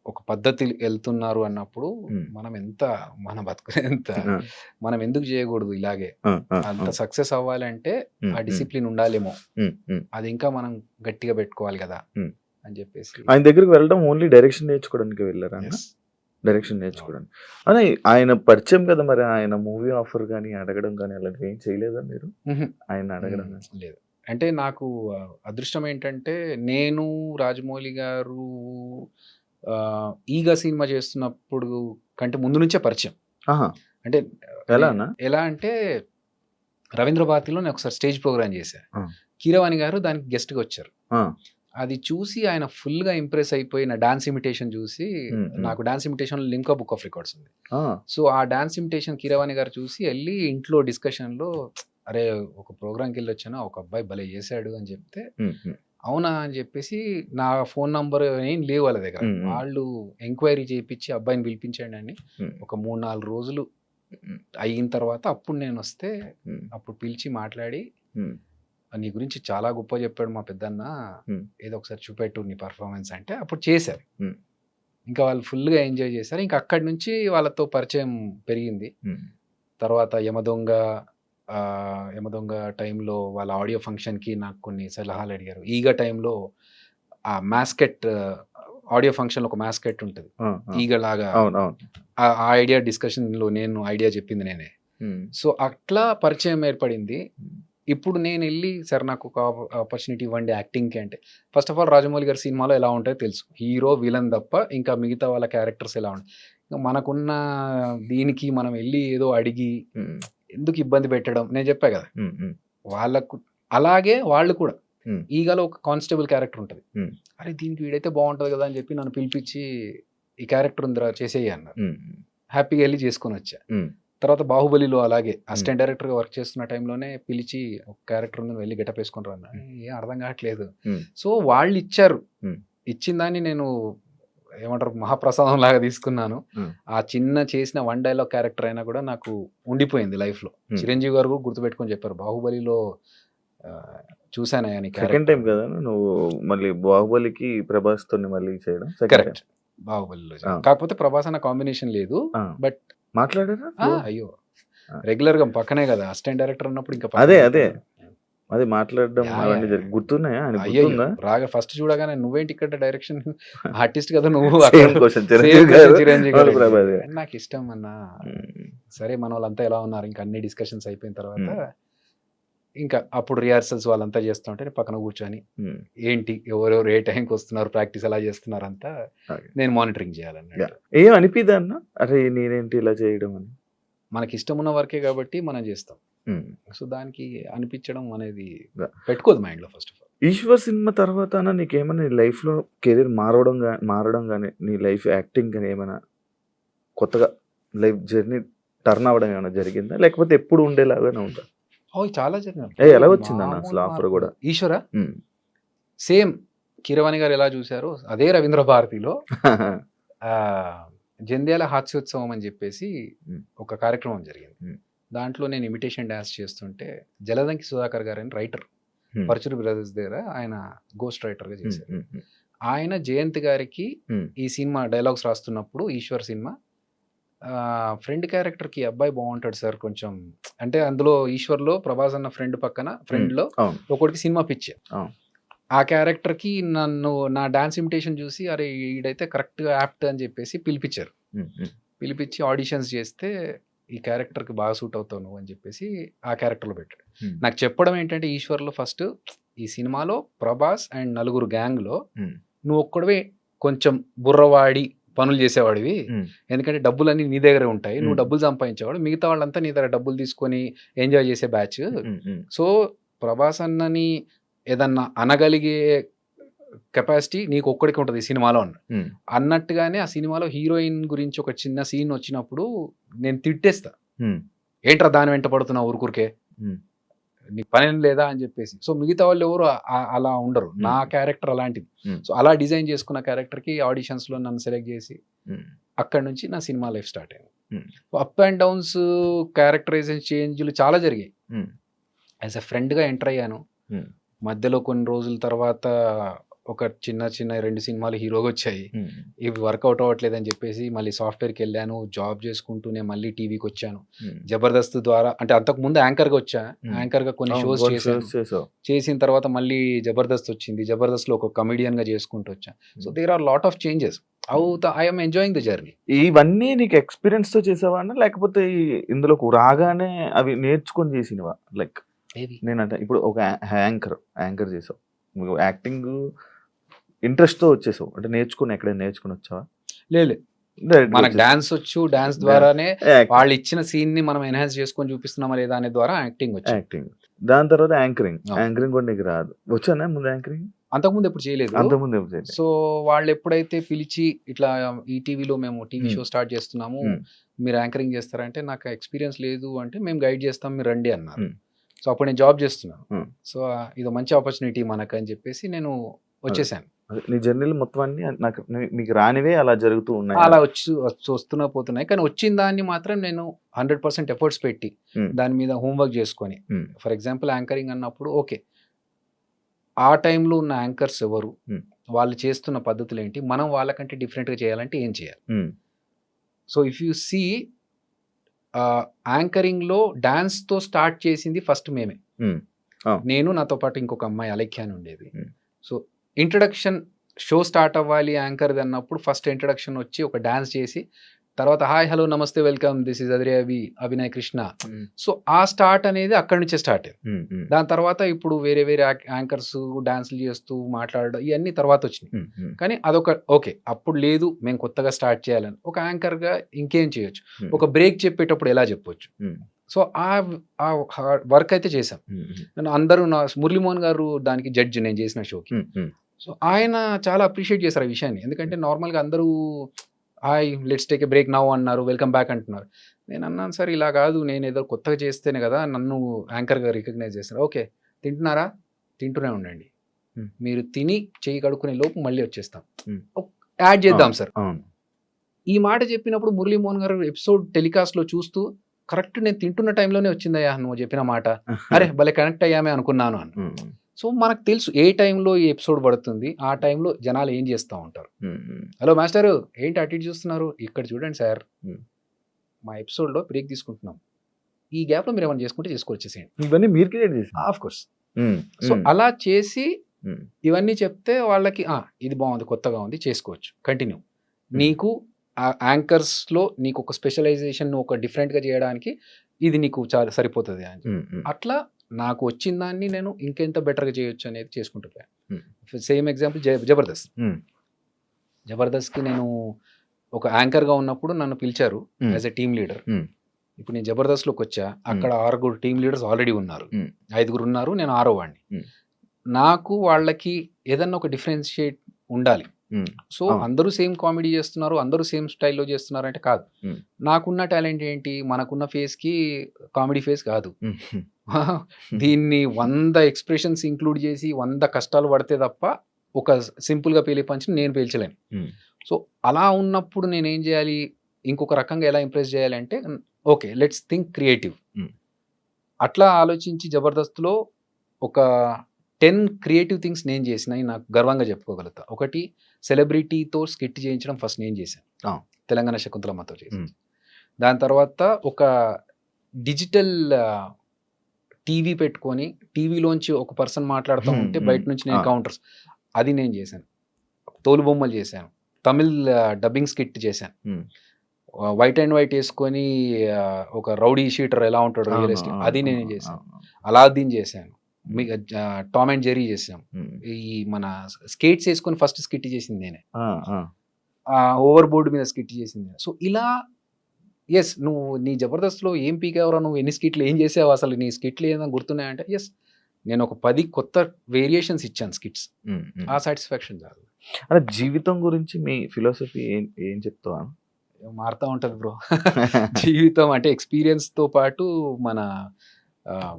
ఒక పద్ధతి ఎళ్తున్నారు అన్నప్పుడు హ్మ్. మన బతుకులెంత ఆ! మనం ఎందుకు చేయకూడదు ఇలాగే? ఆ! ఆ! అంత ఆ! సక్సెస్ అవ్వాలంటే హ్మ్. ఆ హ్మ్. డిసిప్లిన్ ఉండాలేమో! హ్మ్. హ్మ్. అది ఇంకా మనం గట్టిగా పెట్టుకోవాలి గదా! హ్మ్. అని చెప్పేసి ఆయన దగ్గరికి వెళ్ళడం ఓన్లీ డైరెక్షన్ నేర్చుకోవడానికే వెళ్లారా అన్న? యెస్. డైరెక్షన్ అవును. నేర్చుకోవడానికి. అదే ఆయన పరిచయం కదా! మరి ఆయన మూవీ ఆఫర్ గాని, అడగడం గాని అలాంటివి ఏం చేయలేదా మీరు? హుహు. ఆయన్ని అడగడం హ్మ్. గాని? లేదు. అంటే నాకు అదృష్టం ఏంటంటే, నేను రాజమౌళి గారు 'ఈగ' సినిమా చేస్తున్నప్పుడు కంటే ముందు నుంచే పరిచయం. ఆహా! అంటే నే ఎలా అన్న? ఎలా అంటే, రవీంద్ర భారతిలో నేను ఒకసారి స్టేజ్ ప్రోగ్రామ్ చేశా. ఆ! కీరవాణి గారు దానికి గెస్ట్‌గా వచ్చారు. ఆ! అది చూసి ఆయన ఫుల్‌గా ఇంప్రెస్ అయిపోయి నా డాన్స్ ఇమిటేషన్ చూసి, హ్మ్. హ్మ్. నాకు డాన్స్ ఇమిటేషన్‌లో లింకా బుక్ ఆఫ్ రికార్డ్స్ ఉంది. ఆ! సో, ఆ డాన్స్ ఇమిటేషన్ కీరవాణి గారు చూసి ఎళ్లి ఇంట్లో డిస్కషన్‌లో "అరే! ఒక ప్రోగ్రామ్‌కెళ్ళొచ్చాను. ఒక అబ్బాయి భలే చేశాడు" అని చెప్తే, హ్మ్. హ్మ్. అవునా అని చెప్పేసి నా ఫోన్ నంబర్ ఏం లేవు వాళ్ళ దగ్గర. హ్మ్. హ్మ్. వాళ్ళు ఎంక్వైరీ చేపిచ్చి అబ్బాయిని పిలిపించండి అని హ్మ్. ఒక 3, 4 రోజులు హ్మ్. అయిన తర్వాత అప్పుడు నేనొస్తే, హ్మ్. అప్పుడు పిలిచి మాట్లాడి, హ్మ్. "నీ గురించి చాలా గొప్పగా చెప్పాడు మా పెద్దన్న. హ్మ్. ఏదో ఒకసారి చూపెట్టు నీ పెర్ఫార్మన్స్" అంటే అప్పుడు చేశారు. హ్మ్. ఇంకా వాళ్ళు ఫుల్‌గా ఎంజాయ్ చేశారు. ఇంక అక్కడి నుంచి వాళ్ళతో పరిచయం పెరిగింది. హ్మ్. తర్వాత 'యమదొంగ' టైంలో వాళ్ళ ఆడియో ఫంక్షన్‌కి నాకు కొన్ని సలహాలడిగారు. 'ఈగ' టైంలో ఆ మాస్కెట్ ఆడియో ఫంక్షన్‌లో ఒక మాస్కెట్ ఉంటది. ఆ! ఆ! ఈగలాగా అవునవును. ఆ ఐడియా డిస్కషన్‌లో నేను ఐడియా చెప్పింది నేనే. హ్మ్. సో, అట్లా పరిచయం ఏర్పడింది. హ్మ్. ఇప్పుడు నేనెళ్ళి సార్ నాకొక ఆపర్చునిటీ ఇవ్వండి యాక్టింగ్‌కి అంటే, ఫస్ట్ ఆఫ్ ఆల్ రాజమౌళి గారి సినిమాలో ఎలా ఉంటాయో తెలుసు. హీరో, విలన్ తప్ప ఇంకా మిగతా వాళ్ళ క్యారెక్టర్స్ ఎలా ఉంటాయి. మనకున్న దీనికి మనం ఎళ్లి ఏదో అడిగి హ్మ్. ఎందుకు ఇబ్బంది పెట్టడం? నేను చెప్పా గదా! హ్మ్. హ్మ్. వాళ్ళకు అలాగే వాళ్ళు కూడా. హ్మ్. 'ఈగలో' ఒక కానిస్టేబుల్ క్యారెక్టర్ ఉంటది. హ్మ్. అరే! దీనికి వీడైతే బావుంటది గదా! అని చెప్పి నన్ను పిలిపిచ్చి, "ఈ క్యారెక్టర్ ఉందిరా చేసేయి" అన్నారు. హ్మ్. హ్యాపీగా ఎళ్లి చేసుకొనొచ్చా. హ్మ్. తర్వాత 'బాహుబలిలో' అలాగే హ్మ్. అసిస్టెంట్ డైరెక్టర్‌గా వర్క్ చేస్తున్న టైంలోనే పిలిచి, "ఒక క్యారెక్టర్ ఉంది. నువ్వు వెళ్లి గెటప్ ఏసుకొని రా" అన్నారు. ఏం అర్థం కావట్లేదు. హ్మ్. సో, వాళ్ళిచ్చారు. హ్మ్. ఇచ్చిన దాన్ని నేను ఏమంటారు మహాప్రసాదంలాగా తీసుకున్నాను. హ్మ్. ఆ చిన్న చేసిన వన్ డైలాగ్ క్యారెక్టర్ అయినా కూడా నాకు ఉండిపోయింది లైఫ్‌లో. హ్మ్. చిరంజీవి గారు కూడా గుర్తుపెట్టుకొని చెప్పారు. 'బాహుబలిలో' చూసానయ్యా నీ సెకండ్ క్యారెక్టర్. టైమ్ కదా నువ్వు మళ్ళీ 'బాహుబలికి' ప్రభాస్‌తోని మళ్ళీ చేయడం సెకండ్ టైమ్. కరెక్ట్. 'బాహుబలిలో' ఆ! కాకపోతే 'ప్రభాస్' అన్న కాంబినేషన్ లేదు. ఆ! బట్ మాట్లాడారా ఫ్లో? అయ్యో! ఆ! రెగ్యులర్‌గా పక్కనే కదా! అసిస్టెంట్ డైరెక్టర్ అన్నప్పుడు ఇంకా అదే. పక్కన అదే. కూర్చోవాలి. అదే మాట్లాడడం యాహ్! అవన్నీ యాహ్! యాహ్! గుర్తున్నాయా? ఆయనకి అయ్యయ్యో! గుర్తుందా? రాగా ఫస్ట్ చూడగానే నువ్వేంటి ఇక్కడ డైరెక్షన్ ఆర్టిస్ట్ కదా నువ్వు అక్కడ సేమ్ క్వెషన్ సేమ్ చిరంజీవి గారు, క్వెషన్ చిరంజీవి గారు మళ్ళీ అడిగారు. ప్రభాస్ గారు. నాకిష్టం అన్నా. హ్మ్. సరే మనోళ్ళంతా ఎలా ఉన్నారు ఇంకా అన్ని డిస్కషన్స్ అయిపోయిన తర్వాత హ్మ్. ఇంకా అప్పుడు రిహార్సల్స్ వాళ్ళంతా చేస్తుంటే నేను పక్కన కూర్చొని హ్మ్. ఏంటి ఎవరెవరు ఏ టైంకి వస్తున్నారు ప్రాక్టీస్ ఎలా చేస్తున్నారంతా ఓకే. నేను మానిటరింగ్ యాహ్! చేయాలన్నట్టు. ఏం అనిపియదా అన్న? అరే! నేనేంటి ఇలా చేయడం అని? మనకి ఇష్టం ఉన్న వర్కే కాబట్టి మనం చేస్తాం. హ్మ్. సో దానికి అనిపించడం అనేది యాహ్! పెట్టుకోదు మైండ్‌లో first of all. 'Eeshwar' cinema తర్వాత అన్న నీకేమన్నా నీ లైఫ్‌లో కెరీర్ మారడం గాని, నీ లైఫ్ యాక్టింగ్ గాని ఏమైనా కొత్తగా లైఫ్ జర్నీ టర్న్ అవ్వడం ఏమైనా జరిగిందా? లేకపోతే ఎప్పుడు ఉండేలాగానే ఉందా? ఓహ్! చాలా జరిగినాయి. ఇప్పుడు ఎలా వచ్చిందన్న మామూలు అసలు ఆఫర్ మార్పులు. గూడా? 'ఈశ్వర' హ్మ్. సేమ్ కీరవాణి గారు ఎలా చూసారో అదే 'రవీంద్ర భారతిలో' ఆహ్, 'జంధ్యాల హాస్యోత్సవం' అని చెప్పేసి హ్మ్. ఒక కార్యక్రమం జరిగింది. హ్మ్. దాంట్లో నేను ఇమిటేషన్ డాన్స్ చేస్తుంటే జలదంకి సుధాకర్ గారని రైటర్ హ్మ్. పరుచూరి బ్రదర్స్ దగ్గర ఆయన గోస్ట్ రైటర్‌గా హ్మ్. చేశారు. హ్మ్. హ్మ్. ఆయన జయంత్ గారికి హ్మ్. ఈ సినిమా డైలాగ్స్ రాస్తున్నప్పుడు 'ఈశ్వర్' సినిమా ఫ్రెండ్ క్యారెక్టర్‌కి ఈ అబ్బాయి బావుంటాడు సార్ కొంచెం అంటే అందులో 'ఈశ్వర్‌లో' ప్రభాస్ అన్న ఫ్రెండ్ పక్కన హ్మ్. ఫ్రెండ్‌లో అవును. ఒకడికి సినిమా పిచ్చి. అవును. ఆ క్యారెక్టర్‌కి నా డాన్స్ ఇమిటేషన్ చూసి అరే! ఈడైతే కరెక్ట్‌గా యాప్ట్ అని చెప్పేసి పిలిపిచ్చారు. హ్మ్. హ్మ్. పిలిపిచ్చి ఆడిషన్స్ చేస్తే ఈ క్యారెక్టర్‌కి బాగా సూట్ అవుతావు నువ్వు అని చెప్పేసి ఆ క్యారెక్టర్‌లో పెట్టాడు. హ్మ్. నాకు చెప్పడం ఏంటంటే 'ఈశ్వర్‌లో' ఫస్ట్ ఈ సినిమాలో ప్రభాస్ అండ్ నలుగురు గ్యాంగ్‌లో హ్మ్. నువ్వు ఒక్కడివే కొంచెం బుర్రవాడి పనులు చేసేవాడివి. హ్మ్. ఎందుకంటే డబ్బులన్నీ నీ దగ్గరే ఉంటాయి. నువ్వు హ్మ్. డబ్బులు సంపాదించేవాడు. మిగతా వాళ్ళంతా నీ దగ్గర డబ్బులు తీసుకొని ఎంజాయ్ చేసే బ్యాచ్. హ్మ్. హ్మ్. సో, ప్రభాస్ అన్నని ఏదన్నా అనగలిగే కెపాసిటీ నీకొక్కడికే ఉంటది ఈ సినిమాలో అన్నాడు. హ్మ్. అన్నట్టుగానే ఆ సినిమాలో హీరోయిన్ గురించి ఒక చిన్న సీన్ వచ్చినప్పుడు నేను తిట్టేస్తా. హ్మ్. ఏంట్రా దాని వెంట పడుతున్నావు ఊరుకూరికే? హ్మ్. నీకు పని ఏం లేదా అని చెప్పేసి. సో మిగతా వాళ్ళు ఎవరు అలా ఉండరు. నా క్యారెక్టర్ అలాంటిది. సో అలా డిజైన్ చేసుకున్న క్యారెక్టర్కి ఆడిషన్స్లో నన్ను సెలెక్ట్ చేసి అక్కడ నుంచి నా సినిమా లైఫ్ స్టార్ట్ అయింది. అప్ అండ్ డౌన్స్, క్యారెక్టరైజేషన్ చేంజ్లు చాలా జరిగాయి. యాజ్ ఎ ఫ్రెండ్గా ఎంటర్ అయ్యాను. మధ్యలో కొన్ని రోజుల తర్వాత ఒక చిన్న 2 సినిమాలు హీరోగా వచ్చాయి. ఇవి వర్కౌట్ అవ్వట్లేదని చెప్పేసి మళ్ళీ సాఫ్ట్వేర్కి వెళ్ళాను. జాబ్ చేసుకుంటూనే మళ్ళీ టీవీకి వచ్చాను. జబర్దస్త్ ద్వారా, అంటే అంతకు ముందు యాంకర్గా వచ్చా. యాంకర్గా కొన్ని షోస్ చేశాను. చేసిన తర్వాత మళ్ళీ జబర్దస్త్ వచ్చింది. జబర్దస్త్లో ఒక కమెడియన్గా చేసుకుంటూ వచ్చాను. So there are lot of changes. I'm enjoying the journey. ఇవన్నీ నీకు ఎక్స్పీరియన్స్ తో చేసావా అన్న, లేకపోతే ఇందులోకి రాగానే అవి నేర్చుకొని చేసినవా? లైక్ నేనంటే ఇప్పుడు ఒక యాంకర్ చేసావు, యాక్టింగ్ ఇంట్రెస్ట్ తో వచ్చేసావు అంటే ఎక్కడైనా నేర్చుకుని వచ్చావా? లేదు, మనకు డాన్స్ వచ్చు. డాన్స్ ద్వారానే వాళ్ళు ఇచ్చిన సీన్ ని మనం ఎన్హాన్స్ చేసుకొని చూపిస్తున్నామా లేదా అనే ద్వారా యాక్టింగ్. దాని తర్వాత యాంకరింగ్ కూడా నీకు రాదు. వచ్చానా ముందు యాంకరింగ్? అంతకుముందు ఎప్పుడు చేయలేదు. సో వాళ్ళు ఎప్పుడైతే పిలిచి ఇట్లా ఈ టీవీలో మేము టీవీ షో స్టార్ట్ చేస్తున్నాము, మీరు యాంకరింగ్ చేస్తారంటే నాకు ఎక్స్పీరియన్స్ లేదు అంటే మేము గైడ్ చేస్తాం, మీరు రండి అన్నారు. సో అప్పుడు నేను జాబ్ చేస్తున్నాను. సో ఇది మంచి ఆపర్చునిటీ మనకు అని చెప్పేసి నేను వచ్చేసాను. నీ జర్నీలు మొత్తం అన్ని నాకు మీకు రానివే అలా జరుగుతూ ఉన్నాయి, అలా వస్తున్నా పోతున్నాయి. కానీ వచ్చిన దాన్ని మాత్రం నేను 100% ఎఫర్ట్స్ పెట్టి దాని మీద హోంవర్క్ చేసుకొని, ఫర్ ఎగ్జాంపుల్ యాంకరింగ్ అన్నప్పుడు ఓకే ఆ టైంలో ఉన్న యాంకర్స్ ఎవరు, వాళ్ళు చేస్తున్న పద్ధతులు ఏంటి, మనం వాళ్ళకంటే డిఫరెంట్గా చేయాలంటే ఏం చేయాలి. సో ఇఫ్ యూ సీ యాంకరింగ్లో డాన్స్తో స్టార్ట్ చేసింది ఫస్ట్ మేమే. నేను, నాతో పాటు ఇంకొక అమ్మాయి అలేఖ్య అని ఉండేది. సో ఇంట్రడక్షన్ షో స్టార్ట్ అవ్వాలి యాంకర్ది అన్నప్పుడు ఫస్ట్ ఇంట్రడక్షన్ వచ్చి ఒక డాన్స్ చేసి తర్వాత హాయ్ హలో నమస్తే welcome this is Abhinay Krishna. So ఆ స్టార్ట్ అనేది అక్కడి నుంచే స్టార్ట్ అయింది. దాని తర్వాత ఇప్పుడు వేరే యాంకర్స్ డాన్స్లు చేస్తూ మాట్లాడడం ఇవన్నీ తర్వాత వచ్చినాయి. కానీ అదొక ఓకే, అప్పుడు లేదు మేము కొత్తగా స్టార్ట్ చేయాలని. ఒక యాంకర్గా ఇంకేం చేయొచ్చు, ఒక బ్రేక్ చెప్పేటప్పుడు ఎలా చెప్పొచ్చు. సో ఆ వర్క్ అయితే చేశాం. నేను అందరూ మురళీమోహన్ గారు దానికి జడ్జి నేను చేసిన షోకి. సో ఆయన చాలా అప్రిషియేట్ చేశారు ఆ విషయాన్ని. ఎందుకంటే నార్మల్గా అందరూ hi let's take a break now అన్నారు, వెల్కమ్ బ్యాక్ అంటున్నారు. నేను అన్నాను సార్ ఇలా కాదు, నేను ఏదో కొత్తగా చేస్తేనే కదా నన్ను యాంకర్గా రికగ్నైజ్ చేస్తారు. ఓకే తింటున్నారా, తింటూనే ఉండండి, మీరు తిని చేయి కడుక్కునే లోపు మళ్ళీ వచ్చేస్తాం, యాడ్ చేద్దాం సార్. ఈ మాట చెప్పినప్పుడు మురళీమోహన్ గారు ఎపిసోడ్ టెలికాస్ట్లో చూస్తూ కరెక్ట్ నేను తింటున్న టైంలోనే వచ్చిందయ్యా నువ్వు చెప్పిన మాట, అరే భలే కనెక్ట్ అయ్యామే అనుకున్నాను అన్న. సో మనకు తెలుసు ఏ టైంలో ఈ ఎపిసోడ్ పడుతుంది, ఆ టైంలో జనాలు ఏం చేస్తూ ఉంటారు. హలో మాస్టర్ ఏంటి అటు చూస్తున్నారు, ఇక్కడ చూడండి సార్ మా ఎపిసోడ్లో బ్రేక్ తీసుకుంటున్నాం, ఈ గ్యాప్లో మీరు ఏమైనా చేసుకుంటే చేసుకొచ్చేసేయండి. ఇవన్నీ మీరు క్రియేట్ చేసి ఆఫ్ కోర్స్. సో అలా చేసి ఇవన్నీ చెప్తే వాళ్ళకి ఇది బాగుంది, కొత్తగా ఉంది, చేసుకోవచ్చు, కంటిన్యూ. నీకు యాంకర్స్లో నీకు ఒక స్పెషలైజేషన్ ఒక డిఫరెంట్గా చేయడానికి ఇది నీకు చాలా సరిపోతుంది అని. అట్లా నాకు వచ్చిన దాన్ని నేను ఇంకెంత బెటర్గా చేయొచ్చు అనేది చేసుకుంటున్నాను. సేమ్ ఎగ్జాంపుల్ జబర్దస్త్కి నేను ఒక యాంకర్గా ఉన్నప్పుడు నన్ను పిలిచారు యాజ్ ఎ టీమ్ లీడర్. ఇప్పుడు నేను జబర్దస్త్లోకి వచ్చా, అక్కడ 6 టీమ్ లీడర్స్ ఆల్రెడీ ఉన్నారు, 5 ఉన్నారు, నేను 6వ వాడిని. నాకు వాళ్ళకి ఏదన్నా ఒక డిఫరెన్షియేట్ ఉండాలి. సో అందరూ సేమ్ కామెడీ చేస్తున్నారు, అందరూ సేమ్ స్టైల్లో చేస్తున్నారు అంటే కాదు. నాకున్న టాలెంట్ ఏంటి, మనకున్న ఫేస్కి కామెడీ ఫేస్ కాదు. దీన్ని 100 ఎక్స్ప్రెషన్స్ ఇంక్లూడ్ చేసి 100 కష్టాలు పడితే తప్ప ఒక సింపుల్గా పేలే పంచి నేను పేల్చలేను. సో అలా ఉన్నప్పుడు నేనేం చేయాలి, ఇంకొక రకంగా ఎలా ఇంప్రెస్ చేయాలి అంటే ఓకే లెట్స్ థింక్ క్రియేటివ్. అట్లా ఆలోచించి జబర్దస్త్లో ఒక 10 క్రియేటివ్ థింగ్స్ నేను చేసిన నాకు గర్వంగా చెప్పుకోగలుగుతా. ఒకటి సెలబ్రిటీతో స్కిట్ చేయించడం ఫస్ట్ నేను చేశాను, తెలంగాణ శకుంతలమ్మతో చేశాను. దాని తర్వాత ఒక డిజిటల్ టీవీ పెట్టుకొని టీవీలోంచి ఒక పర్సన్ మాట్లాడుతూ ఉంటే బయట నుంచి నేను కౌంటర్స్ అది నేను చేశాను. తోలుబొమ్మలు చేశాను, తమిళ్ డబ్బింగ్ స్కిట్ చేశాను, వైట్ అండ్ వైట్ వేసుకొని ఒక రౌడీ షీటర్ ఎలా ఉంటాడు రియల్ ఎస్టేట్ అది నేను చేశాను. అలాద్దీన్ చేశాను, టామ్ అండ్ జెర్రీ చేసాం. ఈ మన స్కేట్స్ వేసుకొని ఫస్ట్ స్కిట్ చేసింది నేనే, ఓవర్ బోర్డు మీద స్కిట్ చేసింది. సో ఇలా ఎస్ నువ్వు నీ జబర్దస్త్లో ఏం పీకేవరా, నువ్వు ఎన్ని స్కిట్లు ఏం చేసావు, అసలు నీ స్కిట్లు ఏదైనా గుర్తున్నాయంటే ఎస్ నేను ఒక 10 కొత్త వేరియేషన్స్ ఇచ్చాను స్కిట్స్. ఆ సాటిస్ఫాక్షన్ చాలు. అంటే జీవితం గురించి మీ ఫిలాసఫీ ఏం చెప్తావా? మారుతూ ఉంటుంది బ్రో. జీవితం అంటే ఎక్స్పీరియన్స్తో పాటు మన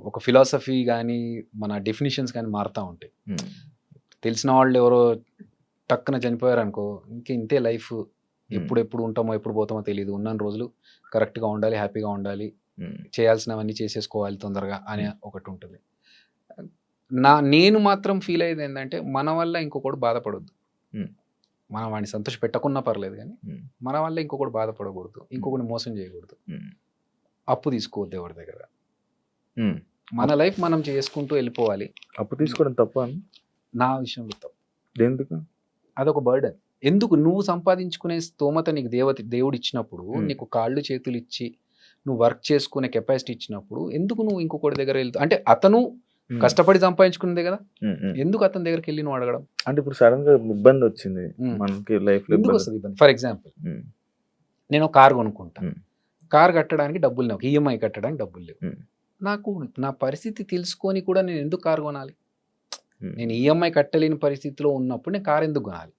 ఒక ఫిలాసఫీ కానీ మన డెఫినేషన్స్ కానీ మారుతూ ఉంటాయి. ఉమ్, తెలిసిన వాళ్ళు ఎవరో టక్కున చనిపోయారు అనుకో, ఇంతే లైఫ్, ఎప్పుడు ఉంటామో ఎప్పుడు పోతామో తెలియదు, ఉన్న రోజులు కరెక్ట్గా ఉండాలి, హ్యాపీగా ఉండాలి, ఉమ్, చేయాల్సినవన్నీ చేసేసుకోవాలి తొందరగా అనే ఒకటి ఉంటుంది. నేను మాత్రం ఫీల్ అయ్యేది ఏంటంటే మన వల్ల ఇంకొకటి బాధపడొద్దు. ఉమ్, మనం వాడిని సంతోష పెట్టకున్నా పర్లేదు, కానీ ఉమ్, మన వల్ల ఇంకొకటి బాధపడకూడదు, ఇంకొకటి మోసం చేయకూడదు, ఉమ్, అప్పు తీసుకోవద్దు ఎవరి దగ్గర. ఉమ్. మన లైఫ్ మనం చేసుకుంటూ వెళ్ళిపోవాలి. అప్పు తీసుకోవడం తప్ప నా విషయంలో తప్పు. ఎందుకు? అదొక బర్డెన్. ఎందుకు? నువ్వు సంపాదించుకునే స్తోమత నీకు దేవుడు ఇచ్చినప్పుడు, నీకు కాళ్ళు చేతులు ఇచ్చి నువ్వు వర్క్ చేసుకునే కెపాసిటీ ఇచ్చినప్పుడు, ఎందుకు నువ్వు ఇంకొకటి దగ్గర వెళ్తావు? అంటే అతను కష్టపడి సంపాదించుకున్నదే కదా, ఎందుకు అతని దగ్గరికి వెళ్ళి నువ్వు అడగడం? అంటే ఇప్పుడు సడన్ గా ఇబ్బంది వచ్చింది మనకి లైఫ్ లో, ఎందుకు వస్తుంది ఇబ్బంది? ఫర్ ఎగ్జాంపుల్, నేను కార్ కొనుక్కుంటా, కార్ కట్టడానికి డబ్బులు లేవు, ఈఎంఐ కట్టడానికి డబ్బులు లేవు. నాకు నా పరిస్థితి తెలుసుకొని కూడా నేను ఎందుకు కార్ కొనాలి? నేను ఈఎంఐ కట్టలేని పరిస్థితిలో ఉన్నప్పుడు నేను కార్ ఎందుకు కొనాలి?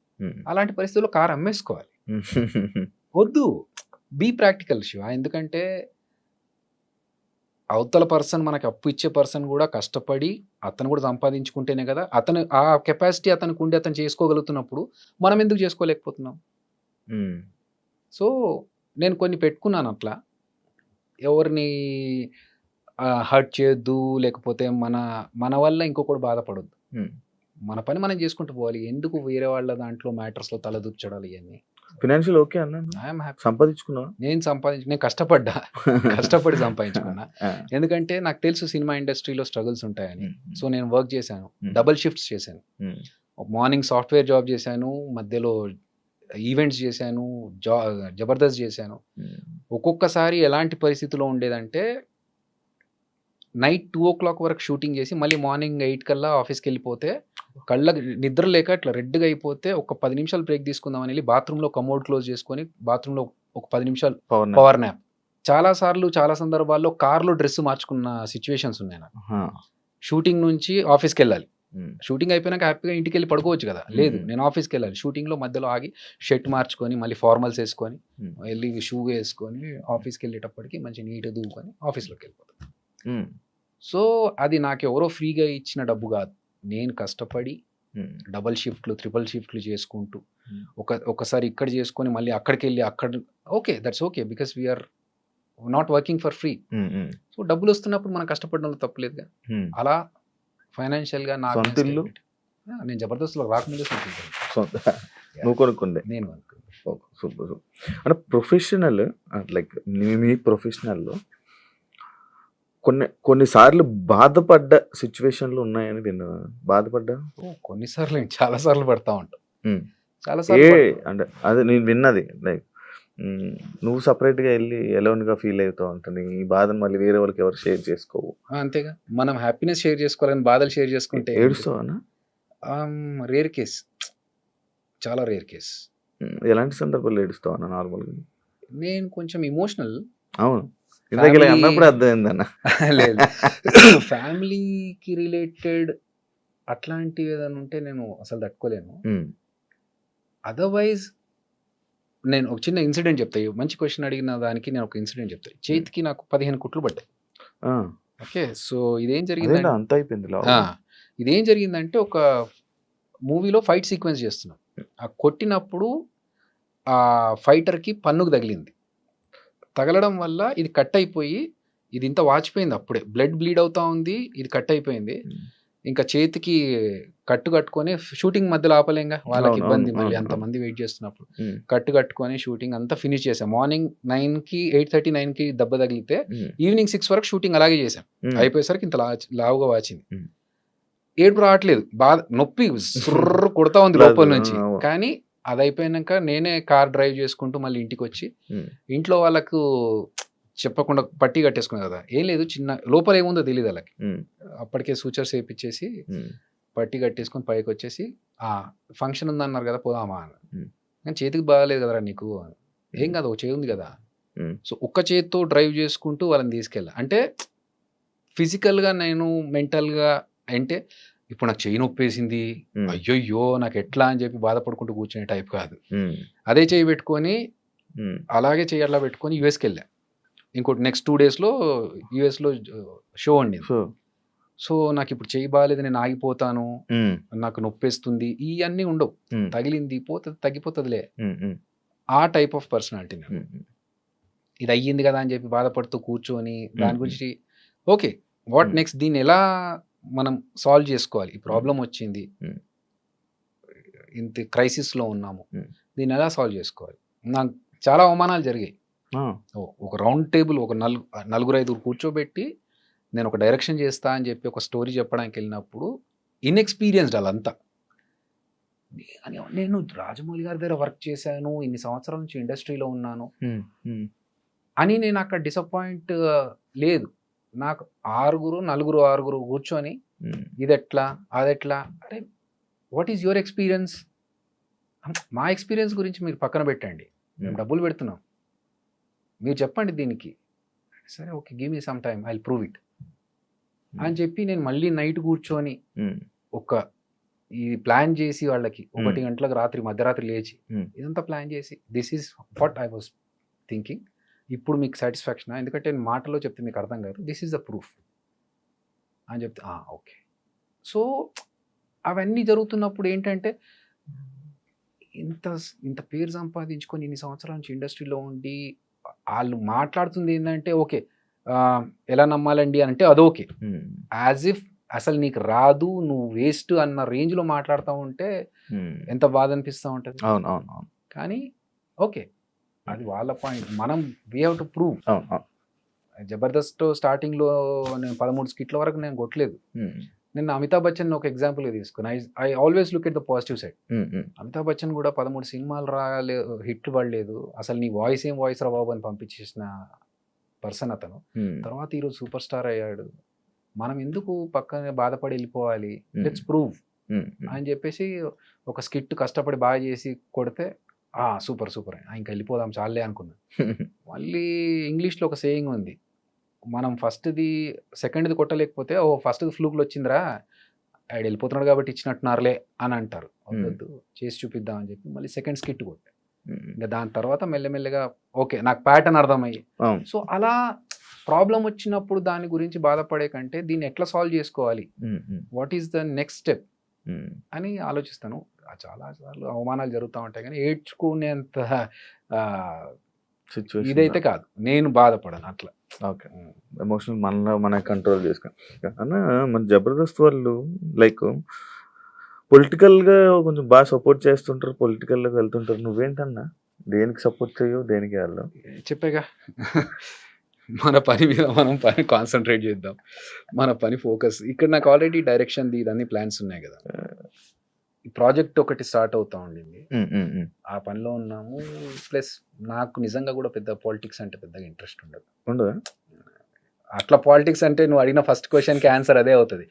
అలాంటి పరిస్థితుల్లో కార్ అమ్మేసుకోవాలి. వద్దు, బీ ప్రాక్టికల్ శివ. ఎందుకంటే అవతల పర్సన్, మనకి అప్పు ఇచ్చే పర్సన్ కూడా కష్టపడి అతను కూడా సంపాదించుకుంటేనే కదా, అతను ఆ కెపాసిటీ అతనికి ఉండి అతను చేసుకోగలుగుతున్నప్పుడు మనం ఎందుకు చేసుకోలేకపోతున్నాం? సో నేను కొన్ని పెట్టుకున్నాను అట్లా, ఎవరిని హర్ట్ చేయొద్దు, లేకపోతే మన వల్ల ఇంకొకటి బాధపడొద్దు, మన పని మనం చేసుకుంటూ పోవాలి. ఎందుకు వేరే వాళ్ళ దాంట్లో మ్యాటర్స్లో తలదూర్చడాలు ఇవన్నీ? ఫినాన్షియల్ ఓకే అన్నా, ఐఎమ్ హ్యాపీ. సంపాదించుకున్నా, నేను కష్టపడి సంపాదించుకున్నా. ఎందుకంటే నాకు తెలుసు సినిమా ఇండస్ట్రీలో స్ట్రగుల్స్ ఉంటాయని. సో నేను వర్క్ చేశాను, డబుల్ షిఫ్ట్స్ చేశాను. మార్నింగ్ సాఫ్ట్వేర్ జాబ్ చేశాను, మధ్యలో ఈవెంట్స్ చేశాను, జబర్దస్త్ చేశాను. ఒక్కొక్కసారి ఎలాంటి పరిస్థితిలో ఉండేదంటే, నైట్ 2 o'clock వరకు షూటింగ్ చేసి మళ్ళీ మార్నింగ్ 8 కల్లా ఆఫీస్కి వెళ్ళిపోతే, కళ్ళకి నిద్ర లేక ఇట్లా రెడ్గా అయిపోతే ఒక 10 నిమిషాలు బ్రేక్ తీసుకుందామని వెళ్ళి బాత్రూంలో కమోడ్ క్లోజ్ చేసుకొని బాత్రూంలో ఒక 10 నిమిషాలు పవర్ న్యాప్. చాలా సందర్భాల్లో కార్లో డ్రెస్ మార్చుకున్న సిచ్యువేషన్స్ ఉన్నాయి నాకు. షూటింగ్ నుంచి ఆఫీస్కి వెళ్ళాలి, షూటింగ్ అయిపోయినాక హ్యాపీగా ఇంటికి వెళ్ళి పడుకోవచ్చు కదా, లేదు నేను ఆఫీస్కి వెళ్ళాలి. షూటింగ్లో మధ్యలో ఆగి షర్ట్ మార్చుకొని మళ్ళీ ఫార్మల్స్ వేసుకొని వెళ్ళి షూ వేసుకొని ఆఫీస్కి వెళ్ళేటప్పటికి మంచి నీట్గా దూకొని ఆఫీస్లోకి వెళ్ళిపోతాను. సో అది నాకు ఎవరో ఫ్రీగా ఇచ్చిన డబ్బు కాదు, నేను కష్టపడి డబల్ షిఫ్ట్లు, ట్రిపుల్ షిఫ్ట్లు చేసుకుంటూ ఒకసారి ఇక్కడ చేసుకొని మళ్ళీ అక్కడికి వెళ్ళి okay, that's okay, because we are not working for free. So డబ్బులు వస్తున్నప్పుడు మనం కష్టపడడంలో తప్పలేదుగా. అలా ఫైనాన్షియల్గా నాకు నేను జబర్దస్త్లో రాకముందే నువ్వు కొనుక్కుందే, నేను కొనుక్కున్నాను. సూపర్. అంటే ప్రొఫెషనల్, లైక్ మీ ప్రొఫెషనల్లో కొన్నిసార్లు బాధపడ్డ సిచ్యువేషన్లు ఉన్నాయని విన్నా. బాధపడ్డా? కొన్నిసార్లు, చాలా సార్లు పడతా ఉంటాం. అంటే అదే నేను విన్నది, లైక్ నువ్వు సపరేట్గా వెళ్ళి ఎలోన్గా ఫీల్ అవుతావు అంట, ఈ బాధను మళ్ళీ వేరే వాళ్ళకి ఎవరు షేర్ చేసుకోవు. అంతేగా, మనం హ్యాపీనెస్ షేర్ చేసుకోవాలని బాధలు షేర్ చేసుకుంటే ఏడుస్తావా? రేర్ కేస్, చాలా రేర్ కేస్. ఎలాంటి సందర్భాల్లో ఏడుస్తావా నార్మల్గా? నేను కొంచెం ఇమోషనల్. అవును, ఇందాక అన్నప్పుడు అర్థమైందన్న. లేదు, ఫ్యామిలీకి రిలేటెడ్ అట్లాంటివి ఏదైనా ఉంటే నేను అసలు తట్టుకోలేను. అదర్వైజ్ నేను ఒక చిన్న ఇన్సిడెంట్ చెప్తాను. మంచి క్వశ్చన్ అడిగిన దానికి నేను ఒక ఇన్సిడెంట్ చెప్తాను. చేతికి నాకు 15 కుట్లు పడ్డాయి. ఓకే, సో ఇదేం జరిగింది, అంత అయిపోయింది. ఇదేం జరిగిందంటే, ఒక మూవీలో ఫైట్ సీక్వెన్స్ చేస్తున్నాం. ఆ కొట్టినప్పుడు ఆ ఫైటర్కి పన్నుకు తగిలింది. తగలడం వల్ల ఇది కట్ అయిపోయి, ఇది ఇంత వాచిపోయింది, అప్పుడే బ్లడ్ బ్లీడ్ అవుతా ఉంది, ఇది కట్ అయిపోయింది. ఇంకా చేతికి కట్టుకొని షూటింగ్ మధ్యలో ఆపలేంగా, వాళ్ళకి ఇబ్బంది, మళ్ళీ అంతమంది వెయిట్ చేస్తున్నప్పుడు కట్టుకొని షూటింగ్ అంతా ఫినిష్ చేసాం. మార్నింగ్ 9కి 8:30, 9కి దెబ్బ తగిలితే ఈవినింగ్ 6 వరకు షూటింగ్ అలాగే చేసాం. అయిపోయేసరికి ఇంత లావుగా వాచింది. ఏడుపు రావట్లేదు, బాధ, నొప్పి కొడతా ఉంది లోపల నుంచి. కానీ అది అయిపోయినాక నేనే కార్ డ్రైవ్ చేసుకుంటూ మళ్ళీ ఇంటికి వచ్చి, ఇంట్లో వాళ్ళకు చెప్పకుండా పట్టి కట్టేసుకున్నా కదా, ఏం లేదు, చిన్న లోపల ఏముందో తెలియదు వాళ్ళకి. అప్పటికే సూచర్స్ వేయించేసి పట్టి కట్టేసుకొని పైకి వచ్చేసి, ఫంక్షన్ ఉందన్నారు కదా పోదామా అని. కానీ చేతికి బాగాలేదు కదరా నీకు, ఏం కాదు, ఒక చేయి ఉంది కదా. సో ఒక్క చేతితో డ్రైవ్ చేసుకుంటూ వాళ్ళని తీసుకెళ్ళా. అంటే ఫిజికల్గా నేను, మెంటల్గా, అంటే ఇప్పుడు నాకు చెయ్యి నొప్పేసింది, అయ్యో నాకు ఎట్లా అని చెప్పి బాధపడుకుంటూ కూర్చునే టైప్ కాదు. అదే చెయ్యి పెట్టుకొని, అలాగే చెయ్యి అట్లా పెట్టుకొని యుఎస్కి వెళ్ళా. ఇంకోటి నెక్స్ట్ 2 డేస్లో యూఎస్లో షో అండి. సో నాకు ఇప్పుడు చేయి బాగాలేదు, నేను ఆగిపోతాను, నాకు నొప్పేస్తుంది, ఇవన్నీ ఉండవు. తగిలింది పోతుంది, తగ్గిపోతుందిలే, ఆ టైప్ ఆఫ్ పర్సనాలిటీ. ఇది అయ్యింది కదా అని చెప్పి బాధపడుతూ కూర్చొని దాని గురించి ఓకే వాట్ నెక్స్ట్, దీన్ని ఎలా మనం సాల్వ్ చేసుకోవాలి, ఈ ప్రాబ్లం వచ్చింది, ఇంత క్రైసిస్లో ఉన్నాము, దీన్ని ఎలా సాల్వ్ చేసుకోవాలి. నాకు చాలా అవమానాలు జరిగాయి. ఒక రౌండ్ టేబుల్, ఒక 4-5 కూర్చోబెట్టి నేను ఒక డైరెక్షన్ చేస్తా అని చెప్పి ఒక స్టోరీ చెప్పడానికి వెళ్ళినప్పుడు ఇన్ఎక్స్పీరియన్స్డ్ వాళ్ళంతా. నేను రాజమౌళి గారి దగ్గర వర్క్ చేశాను, ఇన్ని సంవత్సరాల నుంచి ఇండస్ట్రీలో ఉన్నాను అని నేను అక్కడ డిసప్పాయింట్ లేదు. నాకు 4 కూర్చొని ఇది ఎట్లా అదెట్లా, అరే వాట్ ఈజ్ యువర్ ఎక్స్పీరియన్స్, మా ఎక్స్పీరియన్స్ గురించి మీరు పక్కన పెట్టండి, మేము డబ్బులు పెడుతున్నాం, మీరు చెప్పండి దీనికి. సరే okay, give me some time, I will prove it అని చెప్పి నేను మళ్ళీ నైట్ కూర్చొని ఒక ఈ ప్లాన్ చేసి వాళ్ళకి 1 గంటలకు మధ్యరాత్రి లేచి ఇదంతా ప్లాన్ చేసి this is what I was thinking, ఇప్పుడు మీకు సాటిస్ఫాక్షన్, ఎందుకంటే నేను మాటలో చెప్తే మీకు అర్థం కాదు, దిస్ ఈజ్ ద ప్రూఫ్ అని చెప్తే ఓకే. సో అవన్నీ జరుగుతున్నప్పుడు ఏంటంటే ఇంత పేరు సంపాదించుకొని ఇన్ని సంవత్సరాల నుంచి ఇండస్ట్రీలో ఉండి వాళ్ళు మాట్లాడుతుంది ఏంటంటే ఓకే ఎలా నమ్మాలండి అంటే అదోకే, యాజ్ ఇఫ్ అసలు నీకు రాదు, నువ్వు వేస్ట్ అన్న రేంజ్లో మాట్లాడుతూ ఉంటే ఎంత బాధ అనిపిస్తూ ఉంటుంది. కానీ ఓకే, అది వాళ్ళ పాయింట్, మనం we have to prove. Jabardasth స్టార్టింగ్లో నేను 13 స్కిట్ల వరకు నేను కొట్టలేదు. నేను అమితాబ్ బచ్చన్ ఒక ఎగ్జాంపుల్గా తీసుకుని I always look at the positive side. Amitabh Bachchan కూడా 13 సినిమాలు హిట్లు పడలేదు, అసలు నీ వాయిస్ ఏం వాయిస్ రా బాబు అని పంపించేసిన పర్సన్ అతను. తర్వాత ఈరోజు సూపర్ స్టార్ అయ్యాడు. మనం ఎందుకు పక్కనే బాధపడి వెళ్ళిపోవాలి, లెట్స్ ప్రూవ్ అని చెప్పేసి ఒక స్కిట్ కష్టపడి బాగా చేసి కొడితే సూపర్ ఇంకా వెళ్ళిపోదాం చాలే అనుకున్నాను. మళ్ళీ ఇంగ్లీష్లో ఒక సేయింగ్ ఉంది, మనం ఫస్ట్ది సెకండ్ది కొట్టలేకపోతే ఫస్ట్ది ఫ్లూక్లు వచ్చిందిరా, ఆయన వెళ్ళిపోతున్నాడు కాబట్టి ఇచ్చినట్టున్నారులే అని అంటారు. వద్దు చేసి చూపిద్దాం అని చెప్పి మళ్ళీ సెకండ్ స్కిట్ కొట్టే. ఇంకా దాని తర్వాత మెల్లమెల్లగా ఓకే నాకు ప్యాటర్న్ అర్థమయ్యి, సో అలా ప్రాబ్లం వచ్చినప్పుడు దాని గురించి బాధపడే కంటే దీన్ని ఎట్లా సాల్వ్ చేసుకోవాలి, what is the next step అని ఆలోచిస్తాను. చాలా సార్లు అవమానాలు జరుగుతూ ఉంటాయి కానీ ఏడ్చుకునేంత ఇదైతే కాదు, నేను బాధపడను అట్లా. ఓకే, ఎమోషనల్ మన కంట్రోల్ చేసుకుని అన్న. మన జబర్దస్త్ వాళ్ళు లైక్ పొలిటికల్గా కొంచెం బాగా సపోర్ట్ చేస్తుంటారు, పొలిటికల్లోకి వెళ్తుంటారు. నువ్వేంటన్నా దేనికి సపోర్ట్ చేయవు, దేనికి వెళ్దాం చెప్పేగా, మన పని మీద మనం కాన్సన్ట్రేట్ చేద్దాం, మన పని ఫోకస్. ఇక్కడ నాకు ఆల్రెడీ డైరెక్షన్ ఇదన్నీ ప్లాన్స్ ఉన్నాయి కదా, ఈ ప్రాజెక్ట్ ఒకటి స్టార్ట్ అవుతా ఉండింది, ఆ పనిలో ఉన్నాము. ప్లస్ నాకు నిజంగా కూడా పెద్ద పాలిటిక్స్ అంటే పెద్దగా ఇంట్రెస్ట్ ఉండదు. అట్లా పాలిటిక్స్ అంటే నువ్వు అడిగిన ఫస్ట్ క్వశ్చన్కి ఆన్సర్ అదే అవుతుంది,